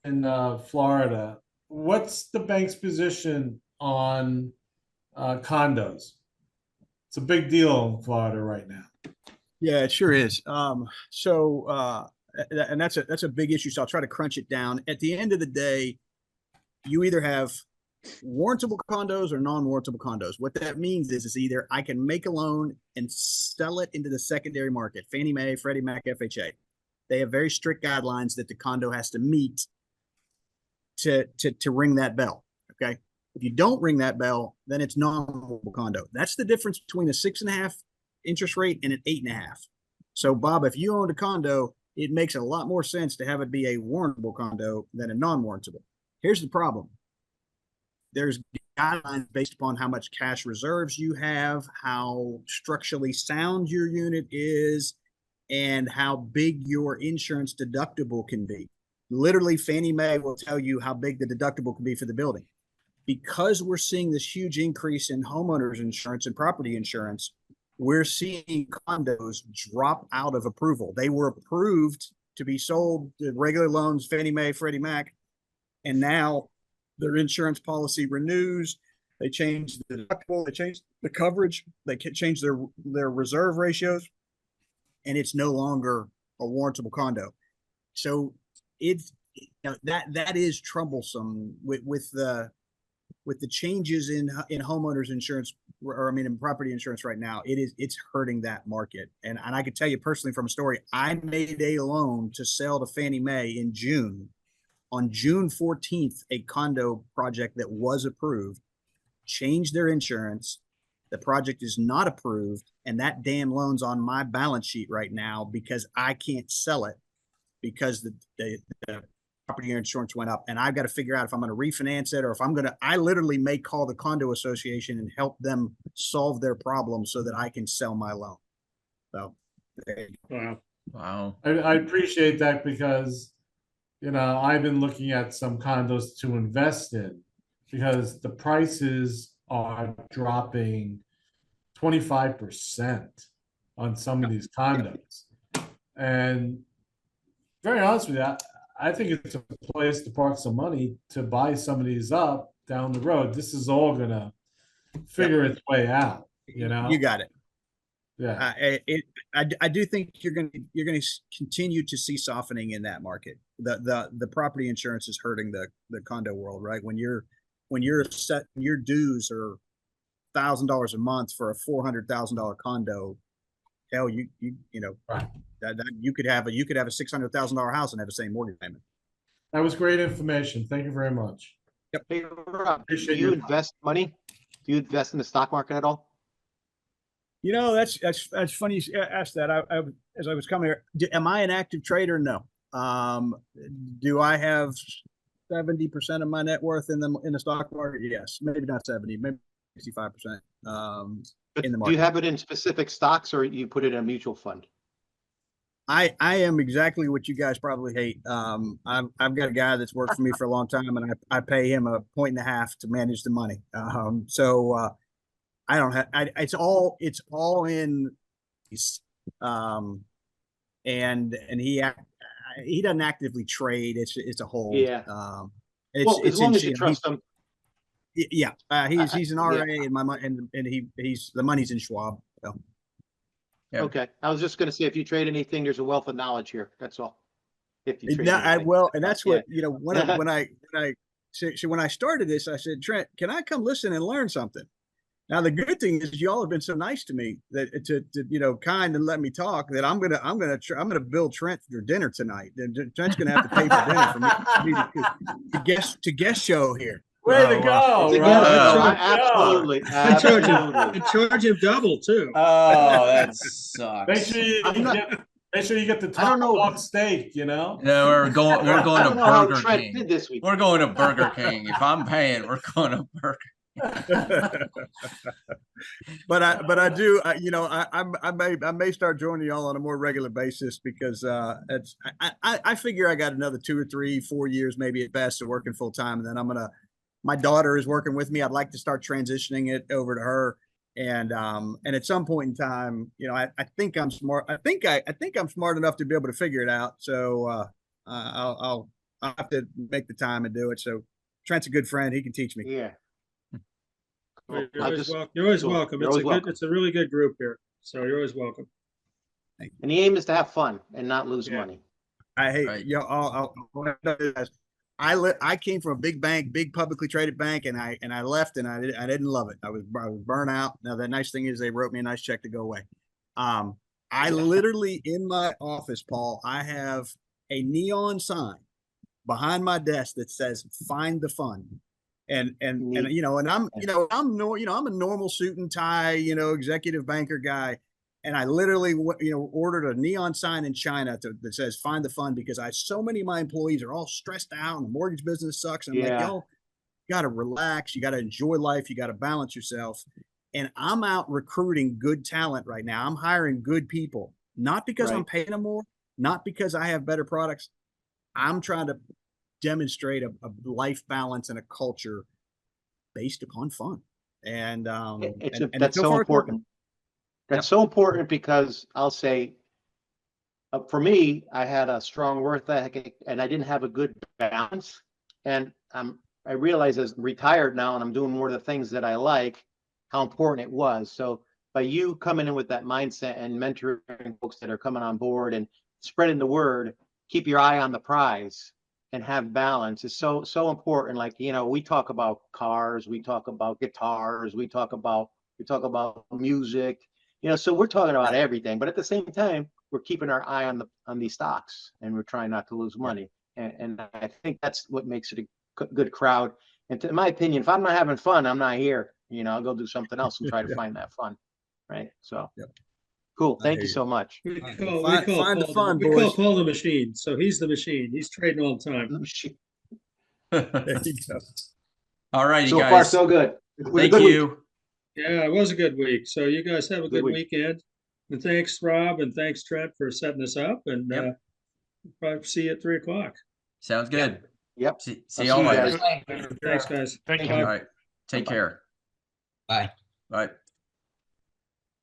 in Florida, what's the bank's position on condos? It's a big deal in Florida right now. Yeah, it sure is. And that's a big issue. So I'll try to crunch it down. At the end of the day, you either have warrantable condos or non-warrantable condos. What that means is either I can make a loan and sell it into the secondary market, Fannie Mae, Freddie Mac, FHA. They have very strict guidelines that the condo has to meet to ring that bell. Okay. If you don't ring that bell, then it's non-warrantable condo. That's the difference between a 6.5 interest rate and an 8.5. So Bob, if you owned a condo, it makes a lot more sense to have it be a warrantable condo than a non-warrantable. Here's the problem. There's guidelines based upon how much cash reserves you have, how structurally sound your unit is, and how big your insurance deductible can be. Literally, Fannie Mae will tell you how big the deductible can be for the building. Because we're seeing this huge increase in homeowners insurance and property insurance, we're seeing condos drop out of approval. They were approved to be sold to regular loans, Fannie Mae, Freddie Mac, and now their insurance policy renews. They change the deductible, they change the coverage, they can change their reserve ratios, and it's no longer a warrantable condo. So it's, you know, that is troublesome with the changes in homeowners insurance, or I mean in property insurance right now. It's hurting that market. And I can tell you personally from a story, I made a loan to sell to Fannie Mae in June. On June 14th, a condo project that was approved changed their insurance. The project is not approved, and that damn loan's on my balance sheet right now because I can't sell it because the property insurance went up, and I've got to figure out if I'm going to refinance it or if I literally may call the condo association and help them solve their problem so that I can sell my loan. So, Wow. I appreciate that because, you know, I've been looking at some condos to invest in because the prices are dropping 25% on some of these condos. And very honest with you, I think it's a place to park some money to buy some of these up down the road. This is all gonna figure its way out, you know? You got it. Yeah. I do think you're going to continue to see softening in that market. The property insurance is hurting the condo world, right? When your dues are $1,000 a month for a $400,000 condo, hell, you know, Right. that you could have a $600,000 house and have the same mortgage payment. That was great information. Thank you very much. Hey, Rob, do Appreciate you your- invest money? Do you invest in the stock market at all? You know, that's funny you asked that. As I was coming here, am I an active trader? No. Do I have 70% of my net worth in the stock market? Yes, maybe not 70, maybe 65%. But In the do you market. have it in specific stocks or you put it in a mutual fund? I am exactly what you guys probably hate. I've got a guy that's worked for me for a long time, and I pay him 1.5 to manage the money. I don't have. It's all in. And he doesn't actively trade. It's a hold. Yeah. Well, as long as you trust him. Yeah. He's an RA, and my money, and he's the money's in Schwab. So. Yeah. Okay. I was just going to say, if you trade anything, there's a wealth of knowledge here. That's all. If you trade anything. Well, and that's what, you know, when I started this, I said, Trent, can I come listen and learn something? Now, the good thing is y'all have been so nice to me that to you know, kind and let me talk, that I'm gonna bill Trent for dinner tonight. And Trent's gonna have to pay for dinner for me to guest show here. Way to go! It's a Rob. absolutely. I charge him. Absolutely. I charge him double too. Oh, that sucks. Make sure you get the top dog steak, you know? No, we're going I to don't know how Burger Trent King. did this week. We're going to Burger King. If I'm paying, we're going to Burger. But I do, you know, I may start joining y'all on a more regular basis because I figure I got another 2 or 3, 4 years maybe at best of working full time, and then my daughter is working with me. I'd like to start transitioning it over to her, and at some point in time, you know, I think I'm smart. I think I'm smart enough to be able to figure it out. So I'll have to make the time and do it. So Trent's a good friend; he can teach me. Yeah. You're always welcome. It's a really good group here. So you're always welcome. And the aim is to have fun and not lose money. I hate, Right. you know, I came from a big bank, big publicly traded bank, and I left, and I didn't love it. I was burnt out. Now the nice thing is they wrote me a nice check to go away. I literally, in my office, Paul, I have a neon sign behind my desk that says "Find the Fun." And you know, and I'm a normal suit and tie, you know, executive banker guy. And I literally, you know, ordered a neon sign in China that says "Find the Fun," because so many of my employees are all stressed out and the mortgage business sucks. And I'm like, got to relax. You got to enjoy life. You got to balance yourself. And I'm out recruiting good talent right now. I'm hiring good people, not because I'm paying them more, not because I have better products. I'm trying to demonstrate a life balance and a culture based upon fun. And that's so important. That's so important because I'll say, for me, I had a strong work ethic and I didn't have a good balance. And I realize as I'm retired now and I'm doing more of the things that I like, how important it was. So by you coming in with that mindset and mentoring folks that are coming on board and spreading the word, keep your eye on the prize and have balance is so important. Like, you know, we talk about cars, we talk about guitars, we talk about music, you know, so we're talking about everything, but at the same time, we're keeping our eye on these stocks and we're trying not to lose money. And I think that's what makes it a good crowd. And in my opinion, if I'm not having fun, I'm not here. You know, I'll go do something else and try to find that fun. Right. So cool. Thank you so much. We Find the fun, we call boys. Paul the machine. So he's the machine. He's trading all the time. There you go. All righty, So guys. far, so good. It was a Thank good week. you. Yeah, it was a good week. So you guys have a Good good week. weekend. And thanks, Rob, and thanks, Trent, for setting this up. And Yep. probably see you at 3:00. Sounds good. Yep. See I'll y'all see you later. guys. Thanks, guys. Thank All you. right. Take Bye-bye. care. Bye. Bye.